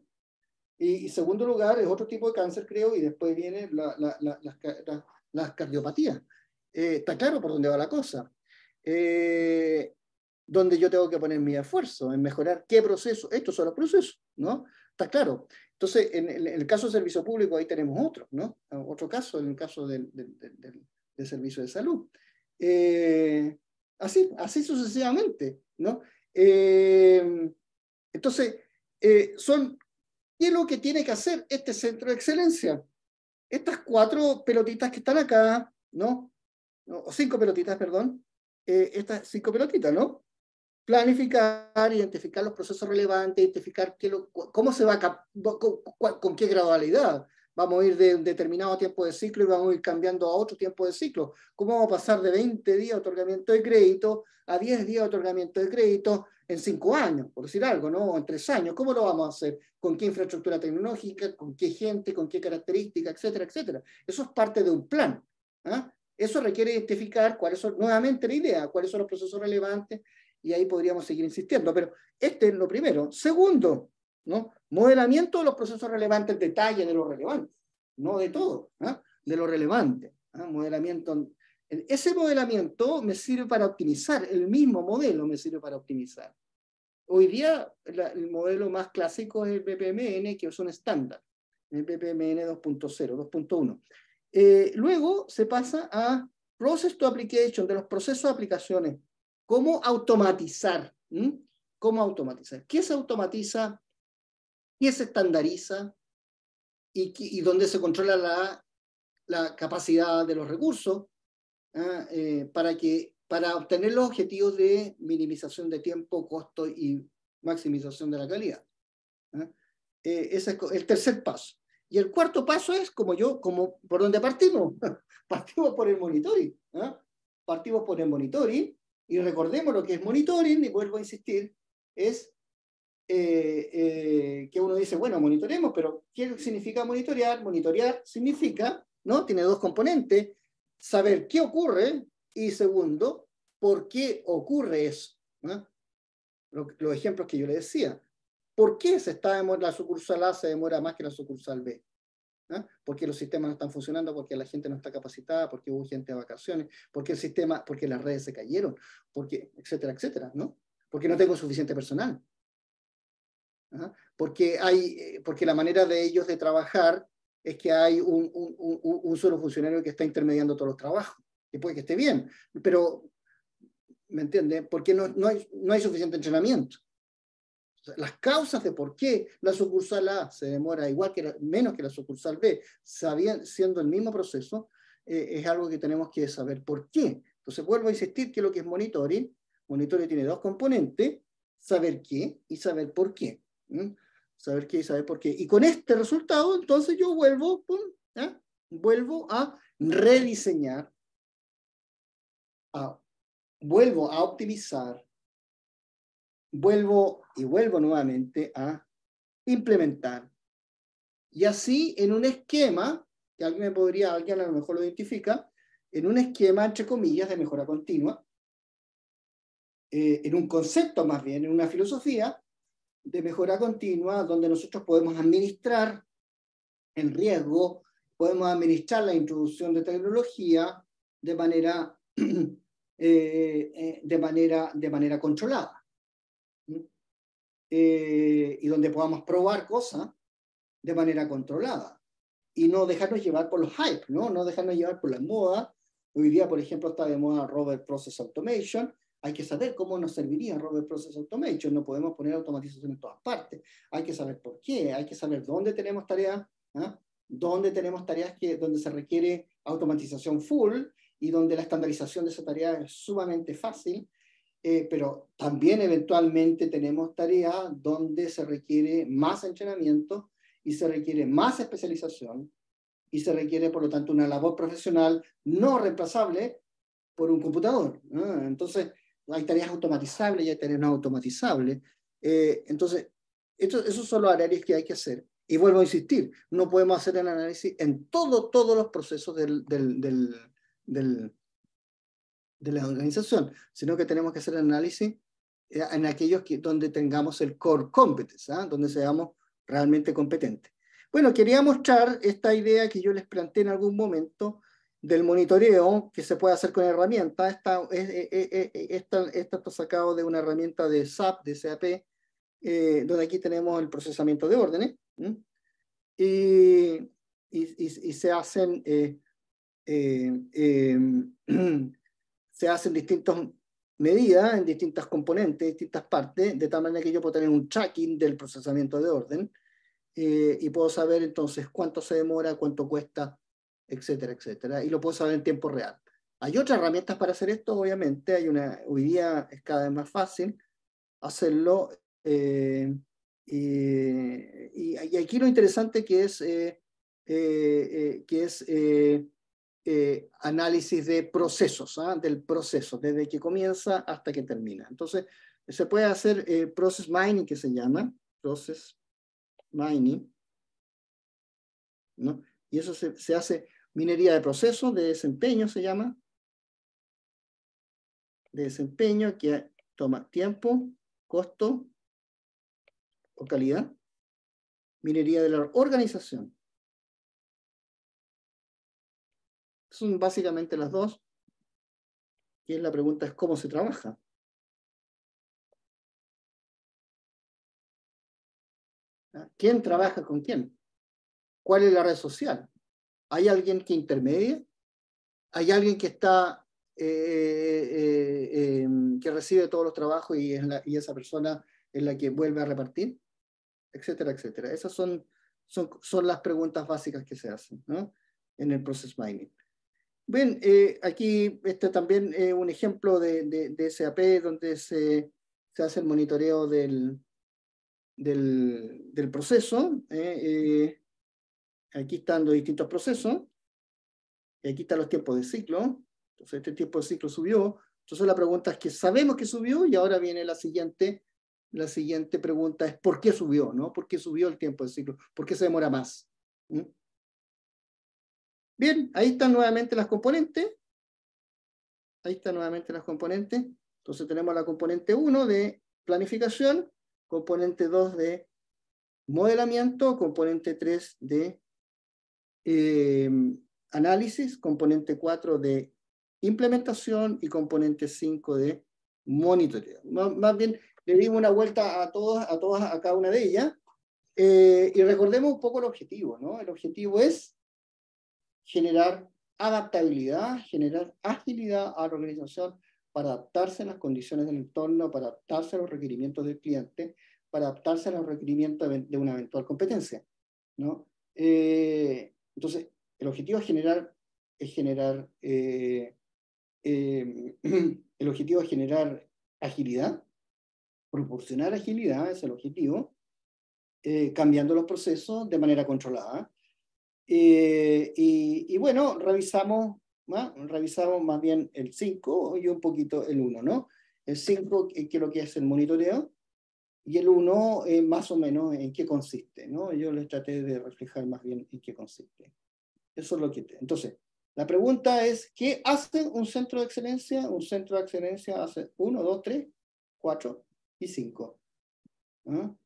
Y segundo lugar, es otro tipo de cáncer, creo, y después vienen las cardiopatías. Está claro por dónde va la cosa. Donde yo tengo que poner mi esfuerzo en mejorar qué proceso. Estos son los procesos, ¿no? Está claro. Entonces, en el caso del servicio público, ahí tenemos otro, ¿no? Otro caso, en el caso del servicio de salud. Así sucesivamente, ¿no? Entonces, ¿qué es lo que tiene que hacer este centro de excelencia? Estas 4 pelotitas que están acá, ¿no? O 5 pelotitas, perdón. Estas 5 pelotitas, ¿no? Planificar, identificar los procesos relevantes, identificar cómo se va con qué gradualidad vamos a ir de un determinado tiempo de ciclo y vamos a ir cambiando a otro tiempo de ciclo. ¿Cómo vamos a pasar de 20 días de otorgamiento de crédito a 10 días de otorgamiento de crédito en 5 años, por decir algo, ¿no? O en 3 años? ¿Cómo lo vamos a hacer? ¿Con qué infraestructura tecnológica? ¿Con qué gente? ¿Con qué características? Etcétera, etcétera. Eso es parte de un plan. ¿Ah? Eso requiere identificar cuáles son, nuevamente la idea, cuáles son los procesos relevantes, y ahí podríamos seguir insistiendo. Pero este es lo primero. Segundo, ¿no? Modelamiento de los procesos relevantes, detalle de lo relevante, no de todo, ¿ah? De lo relevante. ¿Ah? Modelamiento. Ese modelamiento me sirve para optimizar, el mismo modelo me sirve para optimizar. Hoy día el modelo más clásico es el BPMN, que es un estándar, el BPMN 2.0, 2.1. Luego se pasa a Process to Application, de los procesos de aplicaciones. ¿Cómo automatizar? ¿Cómo automatizar? ¿Qué se automatiza? ¿Qué se estandariza? ¿Y dónde se controla la capacidad de los recursos para obtener los objetivos de minimización de tiempo, costo y maximización de la calidad? Ese es el tercer paso. Y el cuarto paso es, ¿por dónde partimos? Partimos por el monitoring. Partimos por el monitoring, y recordemos lo que es monitoring, y vuelvo a insistir, es que uno dice, bueno, monitoremos, pero ¿qué significa monitorear? Monitorear significa, ¿no? Tiene dos componentes: saber qué ocurre, y segundo, por qué ocurre eso. Los ejemplos que yo le decía. ¿Por qué la sucursal A se demora más que la sucursal B? Porque los sistemas no están funcionando, porque la gente no está capacitada, porque hubo gente de vacaciones, porque las redes se cayeron, etcétera, etcétera, ¿no? Porque no tengo suficiente personal. Porque la manera de ellos de trabajar es que hay un solo funcionario que está intermediando todos los trabajos, que puede que esté bien, pero, ¿me entiende? Porque no hay suficiente entrenamiento. Las causas de por qué la sucursal A se demora menos que la sucursal B, siendo el mismo proceso, es algo que tenemos que saber por qué. Entonces vuelvo a insistir que lo que es monitoring tiene dos componentes: saber qué y saber por qué. Saber qué y saber por qué. Y con este resultado, entonces yo vuelvo a rediseñar, vuelvo a optimizar, vuelvo nuevamente a implementar. Y así, en un esquema, que alguien a lo mejor lo identifica, en un esquema, entre comillas, de mejora continua, en un concepto más bien, en una filosofía de mejora continua, donde nosotros podemos administrar el riesgo, podemos administrar la introducción de tecnología de manera controlada. Y donde podamos probar cosas de manera controlada y no dejarnos llevar por los hype, no dejarnos llevar por la moda. Hoy día, por ejemplo, está de moda Robot Process Automation. Hay que saber cómo nos serviría Robot Process Automation. No podemos poner automatización en todas partes. Hay que saber por qué, hay que saber dónde tenemos tareas, donde se requiere automatización full y donde la estandarización de esa tarea es sumamente fácil. Pero también eventualmente tenemos tareas donde se requiere más entrenamiento y se requiere más especialización y se requiere, por lo tanto, una labor profesional no reemplazable por un computador. Entonces, hay tareas automatizables y hay tareas no automatizables. Entonces, esos son los análisis que hay que hacer. Y vuelvo a insistir, no podemos hacer el análisis en todos los procesos de la organización, sino que tenemos que hacer el análisis en aquellos donde tengamos el core competence, donde seamos realmente competentes. Bueno, quería mostrar esta idea que yo les planteé en algún momento del monitoreo que se puede hacer con herramientas. Esto está sacado de una herramienta de SAP, de SAP, donde aquí tenemos el procesamiento de órdenes, y se hacen se hacen distintas medidas en distintas componentes, distintas partes, de tal manera que yo puedo tener un tracking del procesamiento de orden y puedo saber entonces cuánto se demora, cuánto cuesta, etcétera, etcétera, y lo puedo saber en tiempo real. Hay otras herramientas para hacer esto, obviamente. Hoy día es cada vez más fácil hacerlo, y aquí lo interesante que es que es análisis de procesos, del proceso, desde que comienza hasta que termina. Entonces, se puede hacer process mining, que se llama, process mining, ¿no? Y eso se hace minería de proceso, de desempeño se llama, de desempeño, que toma tiempo, costo o calidad. Minería de la organización. Son básicamente las dos. Y la pregunta es cómo se trabaja. ¿Quién trabaja con quién? ¿Cuál es la red social? ¿Hay alguien que intermedia? ¿Hay alguien que está que recibe todos los trabajos y esa persona es la que vuelve a repartir? Etcétera, etcétera. Esas son las preguntas básicas que se hacen, ¿no? En el process mining. Bien, aquí también es un ejemplo de SAP donde se hace el monitoreo del proceso. Aquí están los distintos procesos. Y aquí están los tiempos de ciclo. Entonces este tiempo de ciclo subió. Entonces la pregunta es que sabemos que subió y ahora viene la siguiente pregunta es ¿por qué subió? ¿No? ¿Por qué subió el tiempo de ciclo? ¿Por qué se demora más? Bien, ahí están nuevamente las componentes. Entonces tenemos la componente 1 de planificación, componente 2 de modelamiento, componente 3 de análisis, componente 4 de implementación y componente 5 de monitoreo. Más bien, le dimos una vuelta a cada una de ellas, y recordemos un poco el objetivo, ¿no? El objetivo es generar adaptabilidad, generar agilidad a la organización para adaptarse a las condiciones del entorno, para adaptarse a los requerimientos del cliente, para adaptarse a los requerimientos de una eventual competencia, ¿no? Entonces, el objetivo es generar el objetivo es generar agilidad, proporcionar agilidad, es el objetivo, cambiando los procesos de manera controlada. Y bueno, revisamos más bien el 5 y un poquito el 1, ¿no? El 5, que es lo que es el monitoreo, y el 1, más o menos en qué consiste, ¿no? Yo les traté de reflejar más bien en qué consiste. Eso es lo que... Entonces, la pregunta es, ¿qué hace un centro de excelencia? Un centro de excelencia hace 1, 2, 3, 4 y 5. ¿No?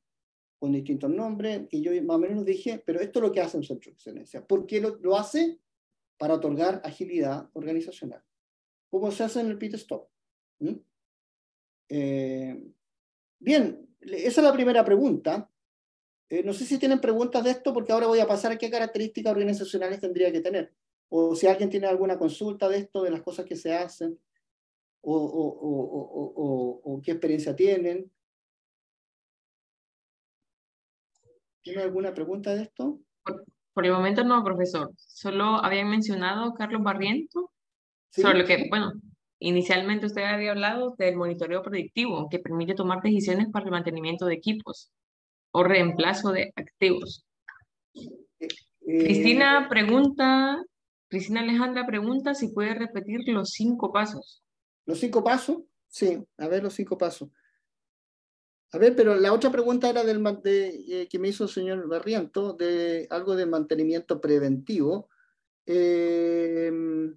Con distintos nombres, que yo más o menos dije, pero esto es lo que hace un centro de excelencia. ¿Por qué lo hace? Para otorgar agilidad organizacional. ¿Cómo se hace en el pit stop? Bien, esa es la primera pregunta. No sé si tienen preguntas de esto, porque ahora voy a pasar a qué características organizacionales tendría que tener. O si alguien tiene alguna consulta de esto, de las cosas que se hacen, o qué experiencia tienen. ¿Tiene alguna pregunta de esto? Por el momento no, profesor. Solo habían mencionado Carlos Barriento, ¿Sí? sobre lo que, bueno, inicialmente usted había hablado del monitoreo predictivo, que permite tomar decisiones para el mantenimiento de equipos o reemplazo de activos. Cristina Alejandra pregunta si puede repetir los 5 pasos. ¿Los 5 pasos? Sí, a ver los 5 pasos. A ver, pero la otra pregunta era que me hizo el señor Barriento, de algo de mantenimiento preventivo. Sí,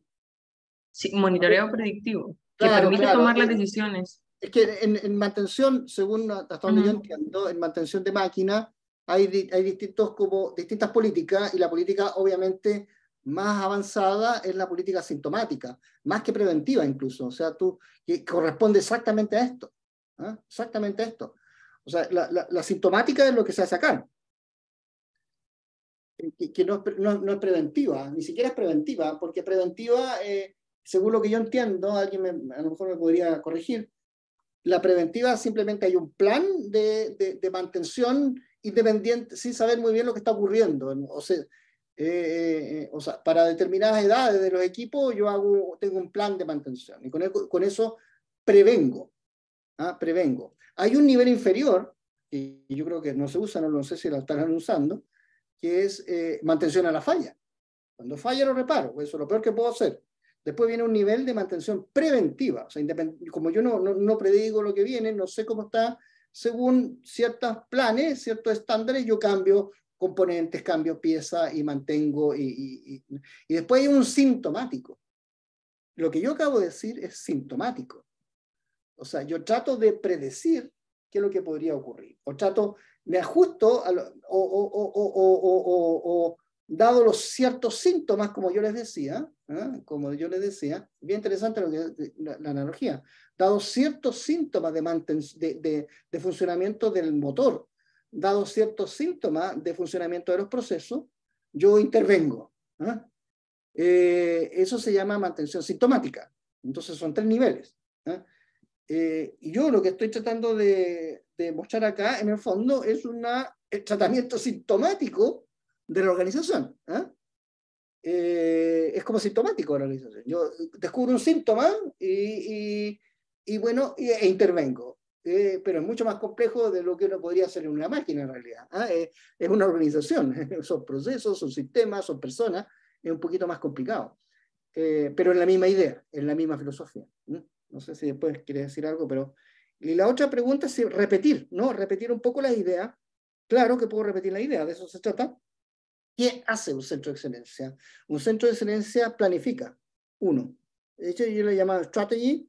monitoreo predictivo, que Claro, permite tomar las decisiones. Es que en mantención, según hasta donde yo entiendo, en mantención de máquina hay distintas políticas, y la política obviamente más avanzada es la política sintomática, más que preventiva incluso. O sea, que corresponde exactamente a esto. Exactamente a esto. O sea, la sintomática es lo que se hace acá. Que no es preventiva, ni siquiera es preventiva, porque preventiva, según lo que yo entiendo, alguien a lo mejor me podría corregir, la preventiva simplemente hay un plan de mantención independiente sin saber muy bien lo que está ocurriendo. O sea, para determinadas edades de los equipos yo tengo un plan de mantención y con eso prevengo. Prevengo. Hay un nivel inferior, y yo creo que no se usa, no sé si lo estarán usando, que es mantención a la falla. Cuando falla lo reparo, eso es lo peor que puedo hacer. Después viene un nivel de mantención preventiva, o sea, como yo no predigo lo que viene, no sé cómo está, según ciertos planes, ciertos estándares, yo cambio componentes, cambio piezas y mantengo, y después hay un sintomático. Lo que yo acabo de decir es sintomático. O sea, yo trato de predecir qué es lo que podría ocurrir. Me ajusto, dado los ciertos síntomas, como yo les decía, bien interesante la analogía, dado ciertos síntomas de funcionamiento del motor, dado ciertos síntomas de funcionamiento de los procesos, yo intervengo. Eso se llama mantención sintomática. Entonces son 3 niveles. Y yo lo que estoy tratando de mostrar acá, en el fondo, es el tratamiento sintomático de la organización. Es como sintomático de la organización. Yo descubro un síntoma e intervengo. Pero es mucho más complejo de lo que uno podría hacer en una máquina, en realidad. Es una organización. Son procesos, son sistemas, son personas. Es un poquito más complicado. Pero en la misma idea, en la misma filosofía. No sé si después quiere decir algo, pero... Y la otra pregunta es repetir, ¿no? Repetir un poco la idea. Claro que puedo repetir la idea, de eso se trata. ¿Qué hace un centro de excelencia? Un centro de excelencia planifica. 1. De hecho, yo le llamaba strategy,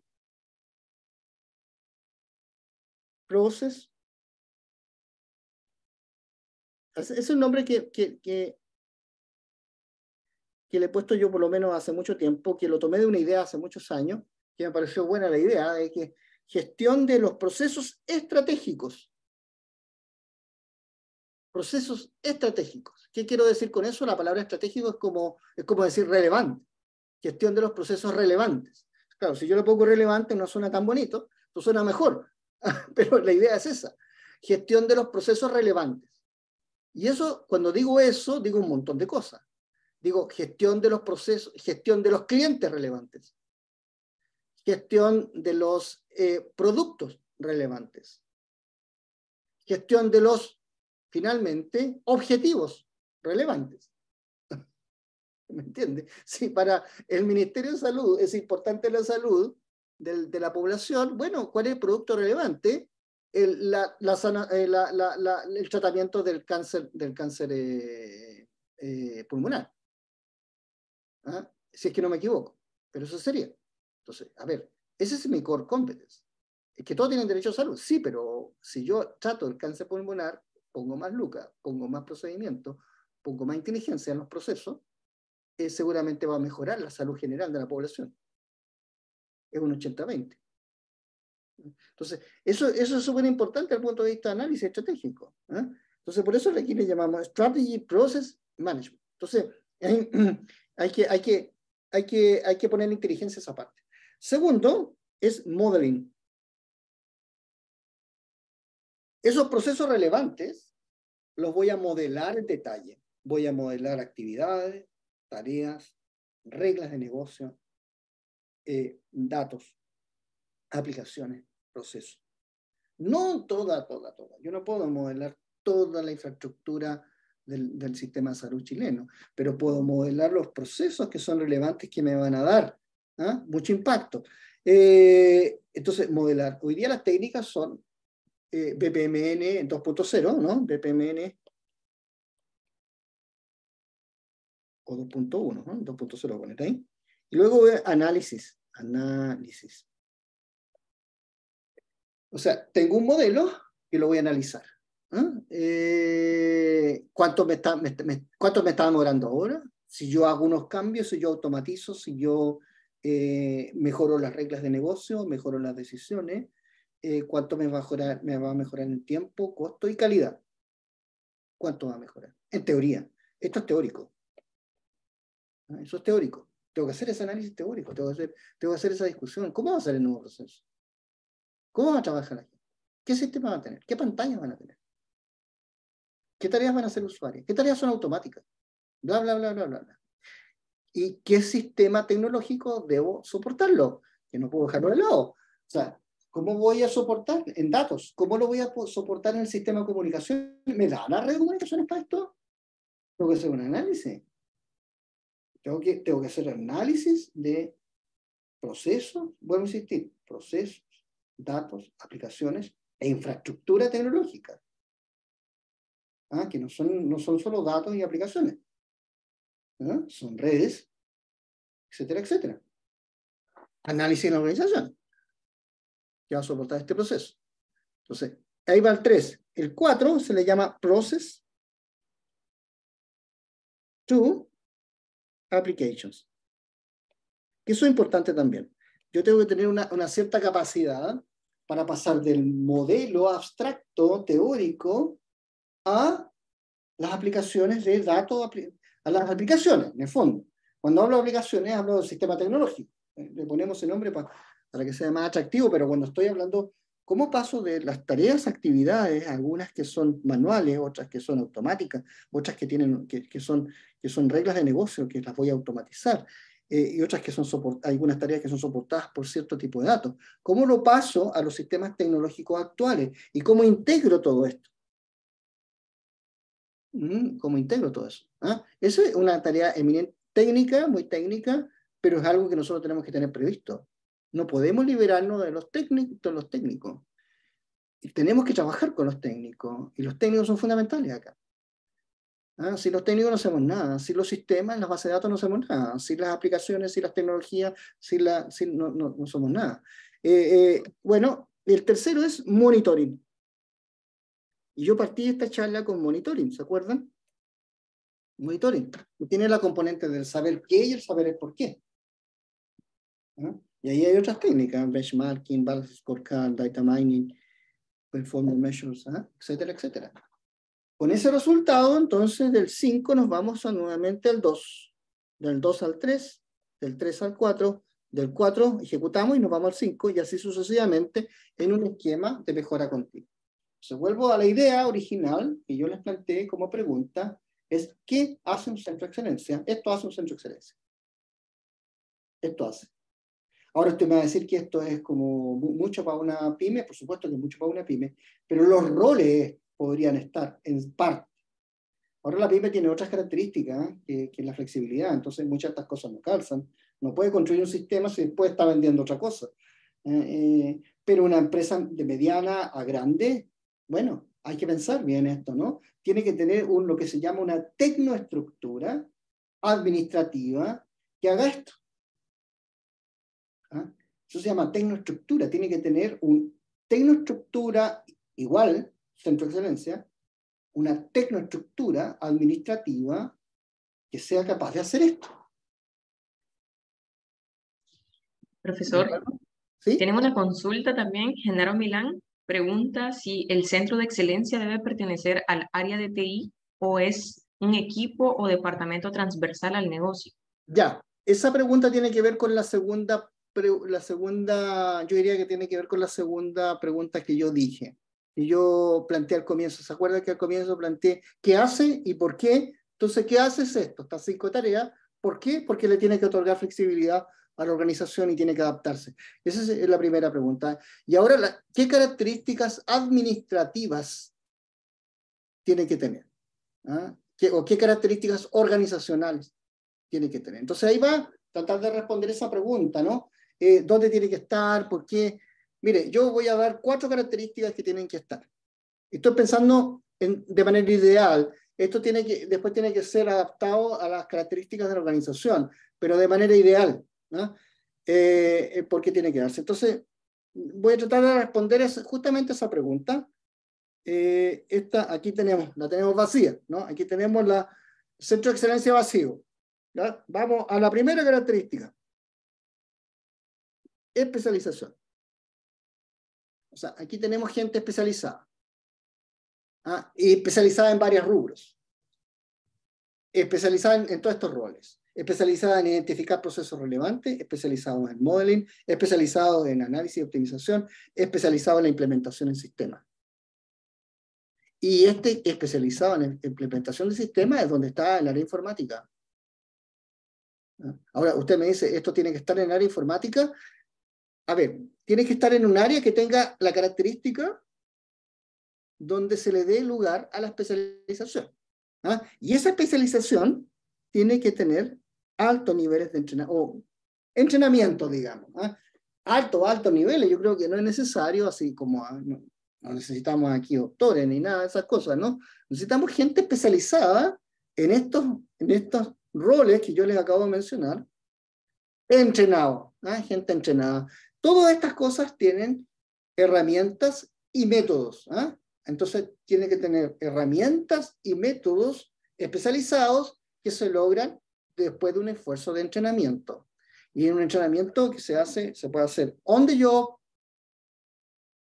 process. Es un nombre que le he puesto yo por lo menos hace mucho tiempo, que lo tomé de una idea hace muchos años, que me pareció buena la idea, de que gestión de los procesos estratégicos. Procesos estratégicos. ¿Qué quiero decir con eso? La palabra estratégico es como decir relevante. Gestión de los procesos relevantes. Claro, si yo le pongo relevante no suena tan bonito, no suena mejor, pero la idea es esa. Gestión de los procesos relevantes. Y eso, cuando digo eso, digo un montón de cosas. Digo gestión de los procesos, gestión de los clientes relevantes, gestión de los productos relevantes, gestión de los, finalmente, objetivos relevantes. ¿Me entiende? Si para el Ministerio de Salud es importante la salud de la población, bueno, ¿cuál es el producto relevante? El tratamiento del cáncer pulmonar. Si es que no me equivoco, pero eso sería. Entonces, a ver, ese es mi core competence. Es que todos tienen derecho a salud, sí, pero si yo trato el cáncer pulmonar, pongo más lucas, pongo más procedimientos, pongo más inteligencia en los procesos, seguramente va a mejorar la salud general de la población. Es un 80-20. Entonces, eso es súper importante desde el punto de vista de análisis estratégico. Entonces, por eso aquí le llamamos Strategy Process Management. Entonces, hay que poner inteligencia a esa parte. Segundo, es modeling. Esos procesos relevantes los voy a modelar en detalle. Voy a modelar actividades, tareas, reglas de negocio, datos, aplicaciones, procesos. No toda. Yo no puedo modelar toda la infraestructura del sistema de salud chileno, pero puedo modelar los procesos que son relevantes que me van a dar mucho impacto. Entonces, modelar. Hoy día las técnicas son BPMN 2.0, ¿no? BPMN o 2.1, ¿no? 2.0, ponete ahí. Y luego análisis. O sea, tengo un modelo que lo voy a analizar. ¿Cuánto me está demorando ahora? Si yo hago unos cambios, si yo automatizo, si yo mejoro las reglas de negocio, mejoro las decisiones, ¿cuánto me va a mejorar en tiempo, costo y calidad? ¿Cuánto va a mejorar? En teoría. Esto es teórico. Eso es teórico. Tengo que hacer ese análisis teórico, tengo que hacer esa discusión. ¿Cómo va a ser el nuevo proceso? ¿Cómo va a trabajar aquí? ¿Qué sistema van a tener? ¿Qué pantallas van a tener? ¿Qué tareas van a hacer usuarios? ¿Qué tareas son automáticas? Bla, bla, bla, bla, bla, bla. ¿Y qué sistema tecnológico debo soportarlo? Que no puedo dejarlo de lado. O sea, ¿cómo voy a soportar en datos? ¿Cómo lo voy a soportar en el sistema de comunicación? ¿Me da la red de comunicaciones para esto? Tengo que hacer un análisis. Tengo que hacer análisis de procesos, vuelvo a insistir, procesos, datos, aplicaciones e infraestructura tecnológica. Que no son solo datos y aplicaciones. Son redes, etcétera, etcétera. Análisis en la organización que va a soportar este proceso. Entonces, ahí va el 3. El 4 se le llama Process to Applications. Que eso es importante también. Yo tengo que tener una cierta capacidad para pasar del modelo abstracto, teórico, a las aplicaciones de datos, a las aplicaciones, en el fondo. Cuando hablo de aplicaciones, hablo del sistema tecnológico. Le ponemos el nombre para que sea más atractivo, pero cuando estoy hablando, ¿cómo paso de las tareas, actividades, algunas que son manuales, otras que son automáticas, otras que son reglas de negocio, que las voy a automatizar, y otras que son algunas tareas que son soportadas por cierto tipo de datos? ¿Cómo lo paso a los sistemas tecnológicos actuales? ¿Y cómo integro todo esto? ¿Cómo integro todo eso? Esa es una tarea eminente, técnica, muy técnica, pero es algo que nosotros tenemos que tener previsto. No podemos liberarnos de los técnicos. Y tenemos que trabajar con los técnicos, y los técnicos son fundamentales acá. Si los técnicos no hacemos nada, si los sistemas, las bases de datos no hacemos nada, si las aplicaciones, si las tecnologías, no somos nada. Bueno, el tercero es monitoring. Y yo partí esta charla con monitoring, ¿se acuerdan? Monitoring. Y tiene la componente del saber qué y el saber el por qué. Y ahí hay otras técnicas, benchmarking, balance scorecard, data mining, performance measures, etcétera, etcétera. Con ese resultado, entonces, del 5 nos vamos nuevamente al 2. Del 2 al 3, del 3 al 4, del 4 ejecutamos y nos vamos al 5, y así sucesivamente en un esquema de mejora continua. Entonces, vuelvo a la idea original que yo les planteé como pregunta, es ¿qué hace un centro de excelencia? Esto hace un centro de excelencia. Esto hace. Ahora usted me va a decir que esto es como mucho para una pyme, por supuesto que es mucho para una pyme, pero los roles podrían estar en parte. Ahora la pyme tiene otras características que es la flexibilidad, entonces muchas de estas cosas no calzan. No puede construir un sistema si después está vendiendo otra cosa. Pero una empresa de mediana a grande, bueno, hay que pensar bien esto, ¿no? Tiene que tener lo que se llama una tecnoestructura administrativa que haga esto. Eso se llama tecnoestructura. Tiene que tener una tecnoestructura igual, centro de excelencia, una tecnoestructura administrativa que sea capaz de hacer esto. Profesor, ¿sí? tenemos una consulta también. Genaro Milán pregunta si el centro de excelencia debe pertenecer al área de TI o es un equipo o departamento transversal al negocio. Ya, esa pregunta tiene que ver con la segunda, yo diría que tiene que ver con la segunda pregunta que yo dije. Y yo planteé al comienzo. ¿Se acuerda que al comienzo planteé qué hace y por qué? Entonces, ¿qué hace es esto? Estas 5 tareas. ¿Por qué? Porque le tiene que otorgar flexibilidad a la organización y tiene que adaptarse. Esa es la primera pregunta. Y ahora, ¿qué características administrativas tiene que tener? ¿O qué características organizacionales tiene que tener? Entonces ahí va a tratar de responder esa pregunta, ¿no? ¿Dónde tiene que estar? ¿Por qué? Mire, yo voy a dar 4 características que tienen que estar. Estoy pensando de manera ideal. Esto después tiene que ser adaptado a las características de la organización, pero de manera ideal, ¿no? ¿Por qué tiene que darse? Entonces, voy a tratar de responder justamente esa pregunta. Aquí la tenemos vacía, ¿no? Aquí tenemos la centro de excelencia vacío. ¿Ya? Vamos a la primera característica. Especialización. O sea, aquí tenemos gente especializada. Y especializada en varios rubros. Especializada en todos estos roles. Especializada en identificar procesos relevantes, especializado en modeling, especializado en análisis y optimización, especializado en la implementación en sistemas. Y especializado en implementación de sistemas es donde está el área informática. Ahora, usted me dice, ¿esto tiene que estar en el área informática? A ver, tiene que estar en un área que tenga la característica donde se le dé lugar a la especialización. ¿Ah? Y esa especialización tiene que tener altos niveles de entrenamiento, digamos. ¿Ah? Altos niveles, yo creo que no es necesario, así como no necesitamos aquí doctores ni nada de esas cosas, ¿no? Necesitamos gente especializada en estos roles que yo les acabo de mencionar, entrenado, ¿ah? Gente entrenada. Todas estas cosas tienen herramientas y métodos, ¿ah? Entonces tiene que tener herramientas y métodos especializados que se logran después de un esfuerzo de entrenamiento. Y en un entrenamiento que se puede hacer on the job,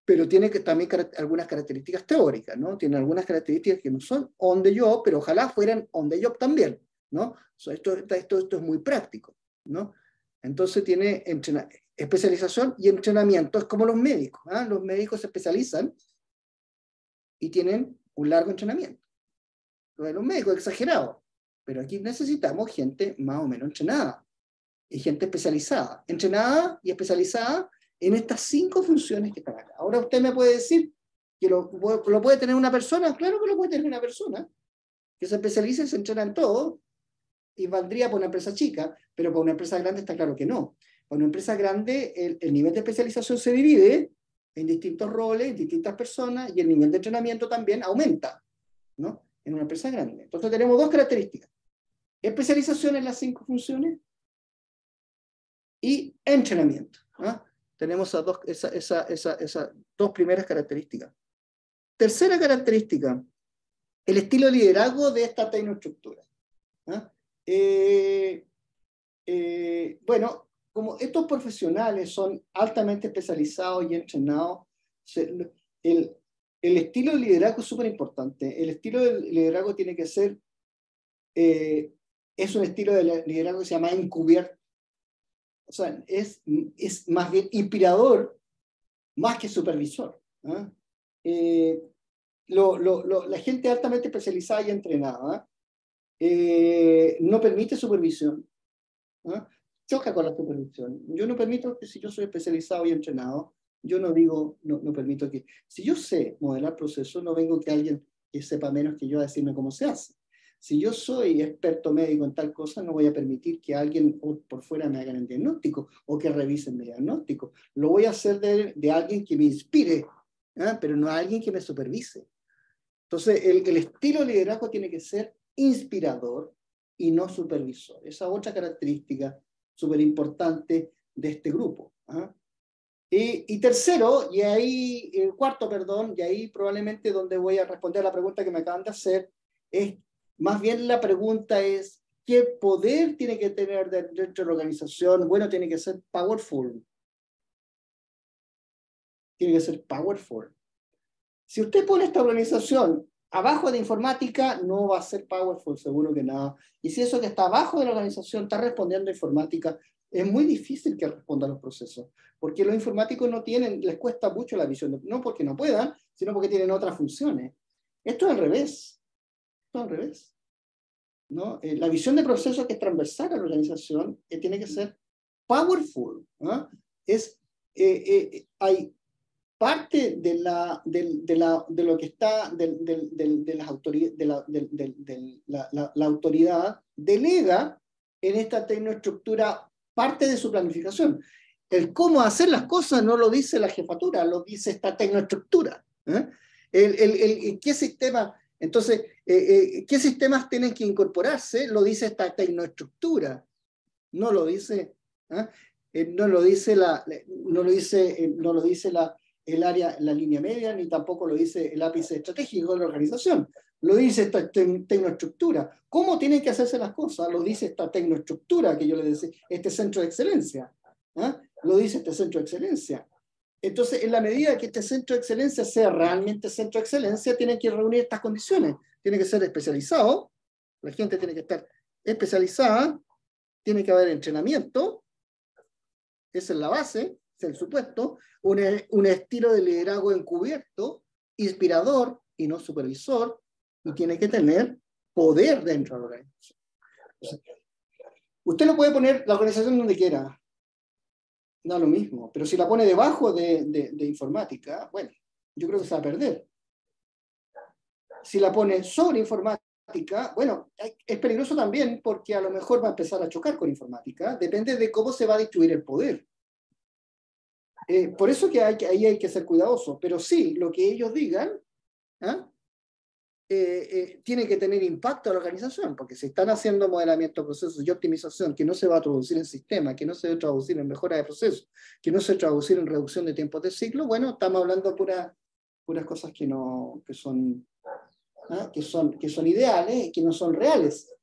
pero tiene que también algunas características teóricas, ¿no? Tiene algunas características que no son on the job, pero ojalá fueran on the job también, ¿no? Esto es muy práctico, ¿no? Entonces tiene especialización y entrenamiento. Es como los médicos, ¿ah? Los médicos se especializan y tienen un largo entrenamiento. Los médicos exagerados, pero aquí necesitamos gente más o menos entrenada y gente especializada, entrenada y especializada en estas 5 funciones que están acá. Ahora usted me puede decir que lo puede tener una persona. Claro que lo puede tener una persona que se especializa y se entrena en todo, y valdría para una empresa chica, pero para una empresa grande está claro que no. Para una empresa grande el nivel de especialización se divide en distintos roles, en distintas personas, y el nivel de entrenamiento también aumenta, ¿no? En una empresa grande. Entonces tenemos 2 características: especialización en las 5 funciones y entrenamiento, ¿no? Tenemos esas 2 primeras características. Tercera característica, el estilo de liderazgo de esta tecnoestructura, ¿no? Bueno, como estos profesionales son altamente especializados y entrenados, el estilo de liderazgo es súper importante. El estilo de liderazgo tiene que ser, es un estilo de liderazgo que se llama encubierto. O sea, es más bien inspirador más que supervisor, ¿eh? La gente altamente especializada y entrenada no permite supervisión, ¿eh? Choca con la supervisión. Yo no permito que, si yo soy especializado y entrenado, yo no digo, no permito que, si yo sé modelar procesos, no vengo que alguien que sepa menos que yo a decirme cómo se hace. Si yo soy experto médico en tal cosa, no voy a permitir que alguien por fuera me haga el diagnóstico o que revisen mi diagnóstico. Lo voy a hacer de alguien que me inspire, ¿eh? Pero no a alguien que me supervise. Entonces, el estilo de liderazgo tiene que ser inspirador y no supervisor. Esa otra característica súper importante de este grupo, ¿eh? Y tercero, cuarto, perdón, y ahí probablemente donde voy a responder a la pregunta que me acaban de hacer, es más bien la pregunta es, ¿qué poder tiene que tener dentro de la organización? Bueno, tiene que ser powerful. Tiene que ser powerful. Si usted pone esta organización abajo de informática, no va a ser powerful, seguro que nada. Y si eso que está abajo de la organización está respondiendo a informática, es muy difícil que responda a los procesos, porque los informáticos les cuesta mucho la visión, no porque no puedan, sino porque tienen otras funciones. Esto es al revés. Al revés, ¿no? La visión de procesos que es transversal a la organización tiene que ser powerful, ¿no? Hay parte de lo que está de las autoridades, la autoridad delega en esta tecnoestructura parte de su planificación. El cómo hacer las cosas no lo dice la jefatura, lo dice esta tecnoestructura, ¿eh? ¿Qué sistema? Entonces, ¿qué sistemas tienen que incorporarse? Lo dice esta tecnoestructura, no lo dice, ¿eh? No lo dice el área, la línea media, ni tampoco lo dice el ápice estratégico de la organización. Lo dice esta tecnoestructura. ¿Cómo tienen que hacerse las cosas? Lo dice esta tecnoestructura que yo les decía, este centro de excelencia, ¿eh? Lo dice este centro de excelencia. Entonces, en la medida que este centro de excelencia sea realmente centro de excelencia, tiene que reunir estas condiciones. Tiene que ser especializado, la gente tiene que estar especializada, tiene que haber entrenamiento, esa es la base, es el supuesto, un estilo de liderazgo encubierto, inspirador y no supervisor, y tiene que tener poder dentro de la organización. Usted lo puede poner la organización donde quiera, da lo mismo, pero si la pone debajo de informática, bueno, yo creo que se va a perder. Si la pone sobre informática, bueno, es peligroso también porque a lo mejor va a empezar a chocar con informática, depende de cómo se va a distribuir el poder. Por eso que ahí hay que ser cuidadoso, pero sí, lo que ellos digan tiene que tener impacto a la organización, porque si están haciendo modelamiento de procesos y optimización que no se va a traducir en sistema, que no se va a traducir en mejora de procesos, que no se va a traducir en reducción de tiempos de ciclo, bueno, estamos hablando de puras cosas que son ideales y que no son reales,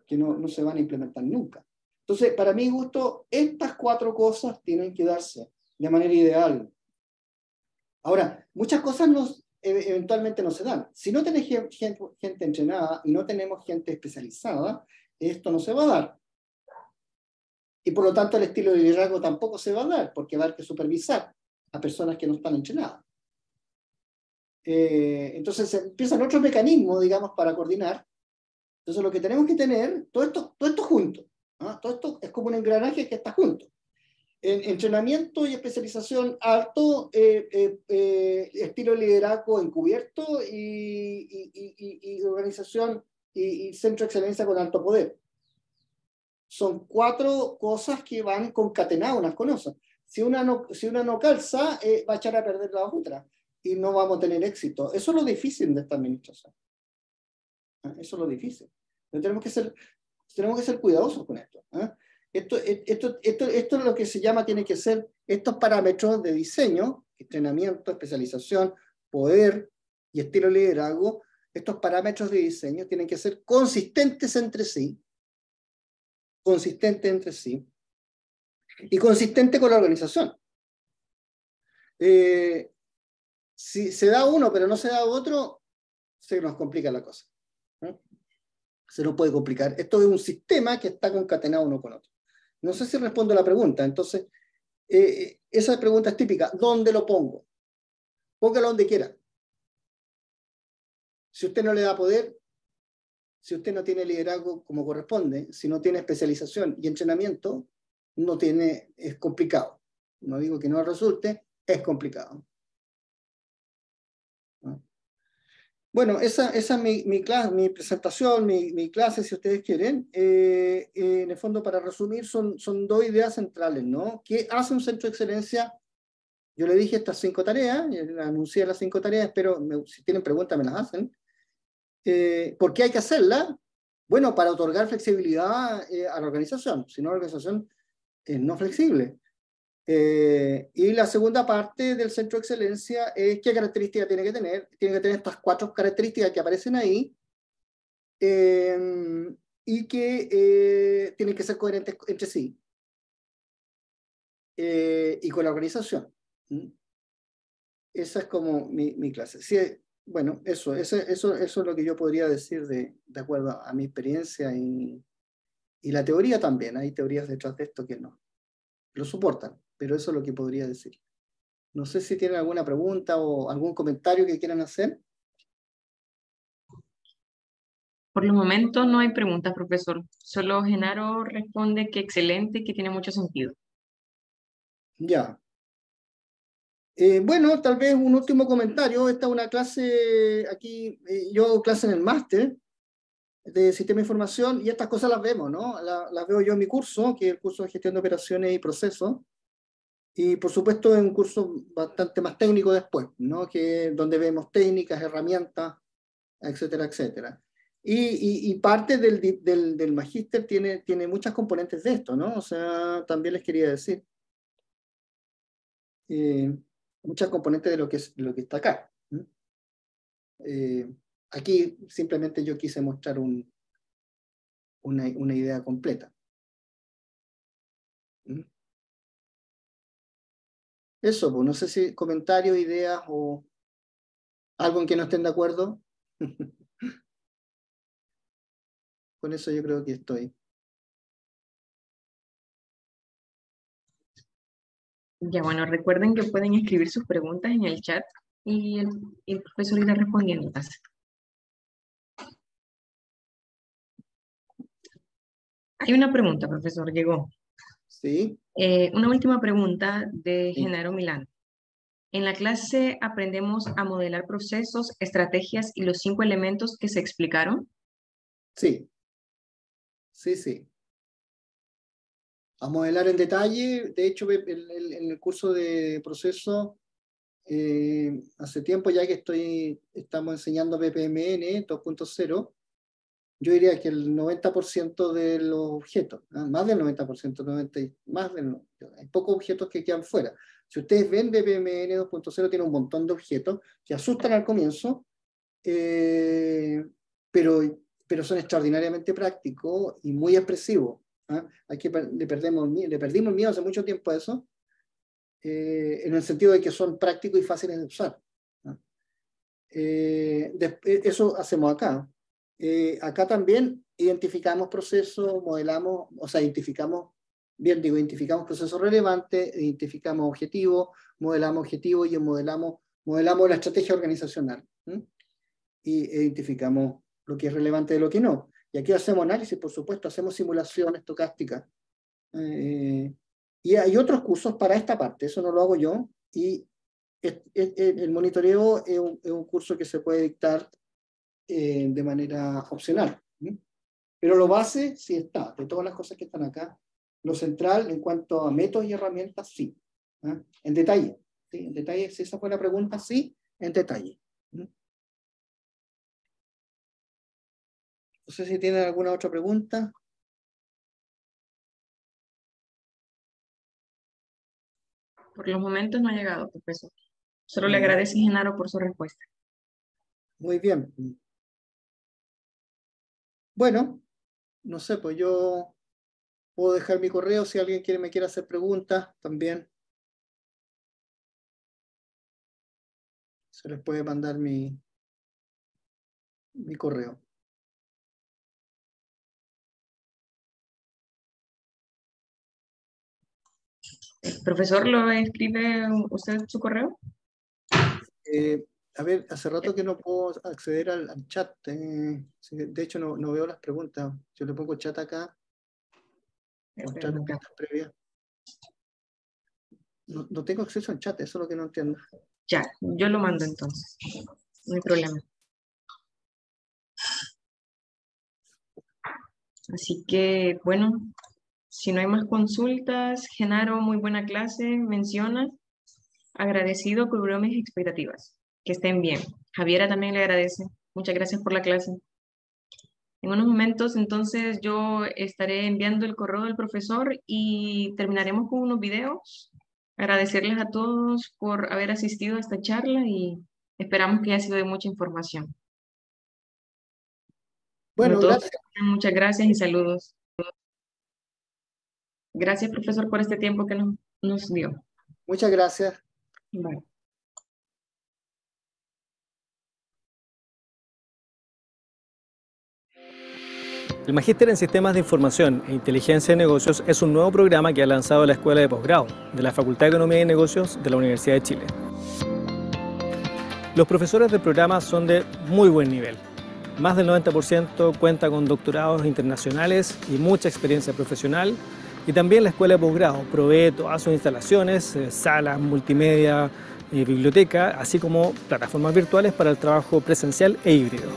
que no se van a implementar nunca. Entonces, para mi gusto, estas 4 cosas tienen que darse de manera ideal. Ahora, muchas cosas eventualmente no se dan. Si no tenés gente entrenada y no tenemos gente especializada, esto no se va a dar. Y por lo tanto el estilo de liderazgo tampoco se va a dar, porque va a haber que supervisar a personas que no están entrenadas. Entonces empiezan otros mecanismos, digamos, para coordinar. Entonces lo que tenemos que tener, todo esto junto. Todo esto es como un engranaje que está junto. En entrenamiento y especialización alto, estilo de liderazgo encubierto y organización y centro de excelencia con alto poder. Son 4 cosas que van concatenadas unas con otras. Si una no calza, va a echar a perder la otra y no vamos a tener éxito. Eso es lo difícil de esta administración. Eso es lo difícil. Tenemos que ser cuidadosos con esto. Esto es lo que se llama, tiene que ser estos parámetros de diseño, entrenamiento, especialización, poder y estilo de liderazgo. Estos parámetros de diseño tienen que ser consistentes entre sí y consistentes con la organización. Si se da uno pero no se da otro, se nos complica la cosa. Se nos puede complicar. Esto es un sistema que está concatenado uno con otro. No sé si respondo a la pregunta. Entonces, esa pregunta es típica. ¿Dónde lo pongo? Póngalo donde quiera. Si usted no le da poder, si usted no tiene liderazgo como corresponde, si no tiene especialización y entrenamiento, es complicado. No digo que no resulte, es complicado. Bueno, esa es mi clase, mi presentación, mi clase, si ustedes quieren. En el fondo, para resumir, son 2 ideas centrales, ¿no? ¿Qué hace un centro de excelencia? Yo le dije estas 5 tareas, anuncié las 5 tareas, pero si tienen preguntas me las hacen. ¿Por qué hay que hacerlas? Bueno, para otorgar flexibilidad a la organización, si no la organización es no flexible. Y la segunda parte del centro de excelencia es qué características tiene que tener. Tiene que tener estas 4 características que aparecen ahí y que tienen que ser coherentes entre sí y con la organización. Esa es como mi clase. Sí, bueno, eso es lo que yo podría decir de acuerdo a mi experiencia y la teoría también. Hay teorías detrás de esto que no lo soportan, pero eso es lo que podría decir. No sé si tienen alguna pregunta o algún comentario que quieran hacer. Por el momento no hay preguntas, profesor. Solo Genaro responde que excelente, que tiene mucho sentido. Ya. Bueno, tal vez un último comentario. Esta es una clase, aquí yo hago clase en el máster de Sistema de Información y estas cosas las vemos, ¿no? Las veo yo en mi curso, que es el curso de Gestión de Operaciones y Procesos. Y por supuesto es un curso bastante más técnico después, ¿no? Que donde vemos técnicas, herramientas, etcétera, etcétera. Y parte del magíster tiene muchas componentes de esto, ¿no? O sea, también les quería decir muchas componentes de lo que está acá. Aquí simplemente yo quise mostrar una idea completa. Eso, pues no sé si comentarios, ideas o algo en que no estén de acuerdo. Con eso yo creo que estoy. Ya, bueno, recuerden que pueden escribir sus preguntas en el chat y el profesor irá respondiéndolas. Hay una pregunta, profesor, llegó. Sí. Una última pregunta de Sí. Genaro Milán. En la clase aprendemos a modelar procesos, estrategias y los 5 elementos que se explicaron. Sí, sí. A modelar en detalle. De hecho, en el curso de proceso, hace tiempo ya que estamos enseñando BPMN 2.0, yo diría que el 90% de los objetos, más del 90%, hay pocos objetos que quedan fuera. Si ustedes ven BPMN 2.0 tiene un montón de objetos que asustan al comienzo, pero son extraordinariamente prácticos y muy expresivos. Le perdimos el miedo hace mucho tiempo a eso, en el sentido de que son prácticos y fáciles de usar. Eso hacemos acá. Acá también identificamos procesos, modelamos, o sea, identificamos procesos relevantes, identificamos objetivos, modelamos objetivos y modelamos la estrategia organizacional. Y identificamos lo que es relevante de lo que no. Y aquí hacemos análisis, por supuesto, hacemos simulaciones estocásticas. Y hay otros cursos para esta parte, eso no lo hago yo. Y el monitoreo es un curso que se puede dictar de manera opcional. Pero lo base sí está, de todas las cosas que están acá. Lo central en cuanto a métodos y herramientas, sí. En detalle. ¿Sí? En detalle, si esa fue la pregunta, sí, en detalle. No sé si tienen alguna otra pregunta. Por los momentos no ha llegado, profesor. Solo le agradece Genaro por su respuesta. Muy bien. Bueno, no sé, pues yo puedo dejar mi correo si alguien me quiere hacer preguntas también. Se les puede mandar mi correo. Profesor, ¿lo escribe usted su correo? A ver, hace rato que no puedo acceder al chat. De hecho, no veo las preguntas. Yo le pongo chat acá. Mostrar preguntas previas. No tengo acceso al chat, eso es lo que no entiendo. Ya, yo lo mando entonces. No hay problema. Así que, bueno, si no hay más consultas, Genaro, muy buena clase, menciona. Agradecido, cumplió mis expectativas. Que estén bien. Javiera también le agradece. Muchas gracias por la clase. En unos momentos, entonces, yo estaré enviando el correo del profesor y terminaremos con unos videos. Agradecerles a todos por haber asistido a esta charla y esperamos que haya sido de mucha información. Bueno, gracias. Muchas gracias y saludos. Gracias, profesor, por este tiempo que nos dio. Muchas gracias. Bye. El Magíster en Sistemas de Información e Inteligencia de Negocios es un nuevo programa que ha lanzado la Escuela de Posgrado de la Facultad de Economía y Negocios de la Universidad de Chile. Los profesores del programa son de muy buen nivel. Más del 90% cuenta con doctorados internacionales y mucha experiencia profesional. Y también la Escuela de Posgrado provee todas sus instalaciones, salas, multimedia, biblioteca, así como plataformas virtuales para el trabajo presencial e híbrido.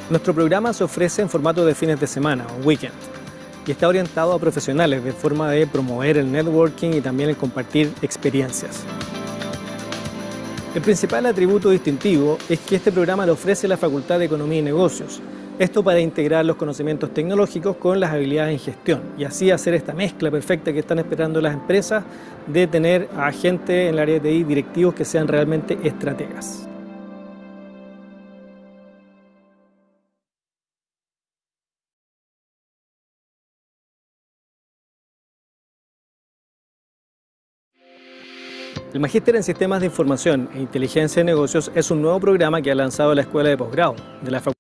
Nuestro programa se ofrece en formato de fines de semana o weekend y está orientado a profesionales de forma de promover el networking y también el compartir experiencias. El principal atributo distintivo es que este programa lo ofrece la Facultad de Economía y Negocios. Esto para integrar los conocimientos tecnológicos con las habilidades en gestión y así hacer esta mezcla perfecta que están esperando las empresas de tener a gente en el área de TI, directivos que sean realmente estrategas. El Magíster en Sistemas de Información e Inteligencia de Negocios es un nuevo programa que ha lanzado la Escuela de Posgrado de la Facultad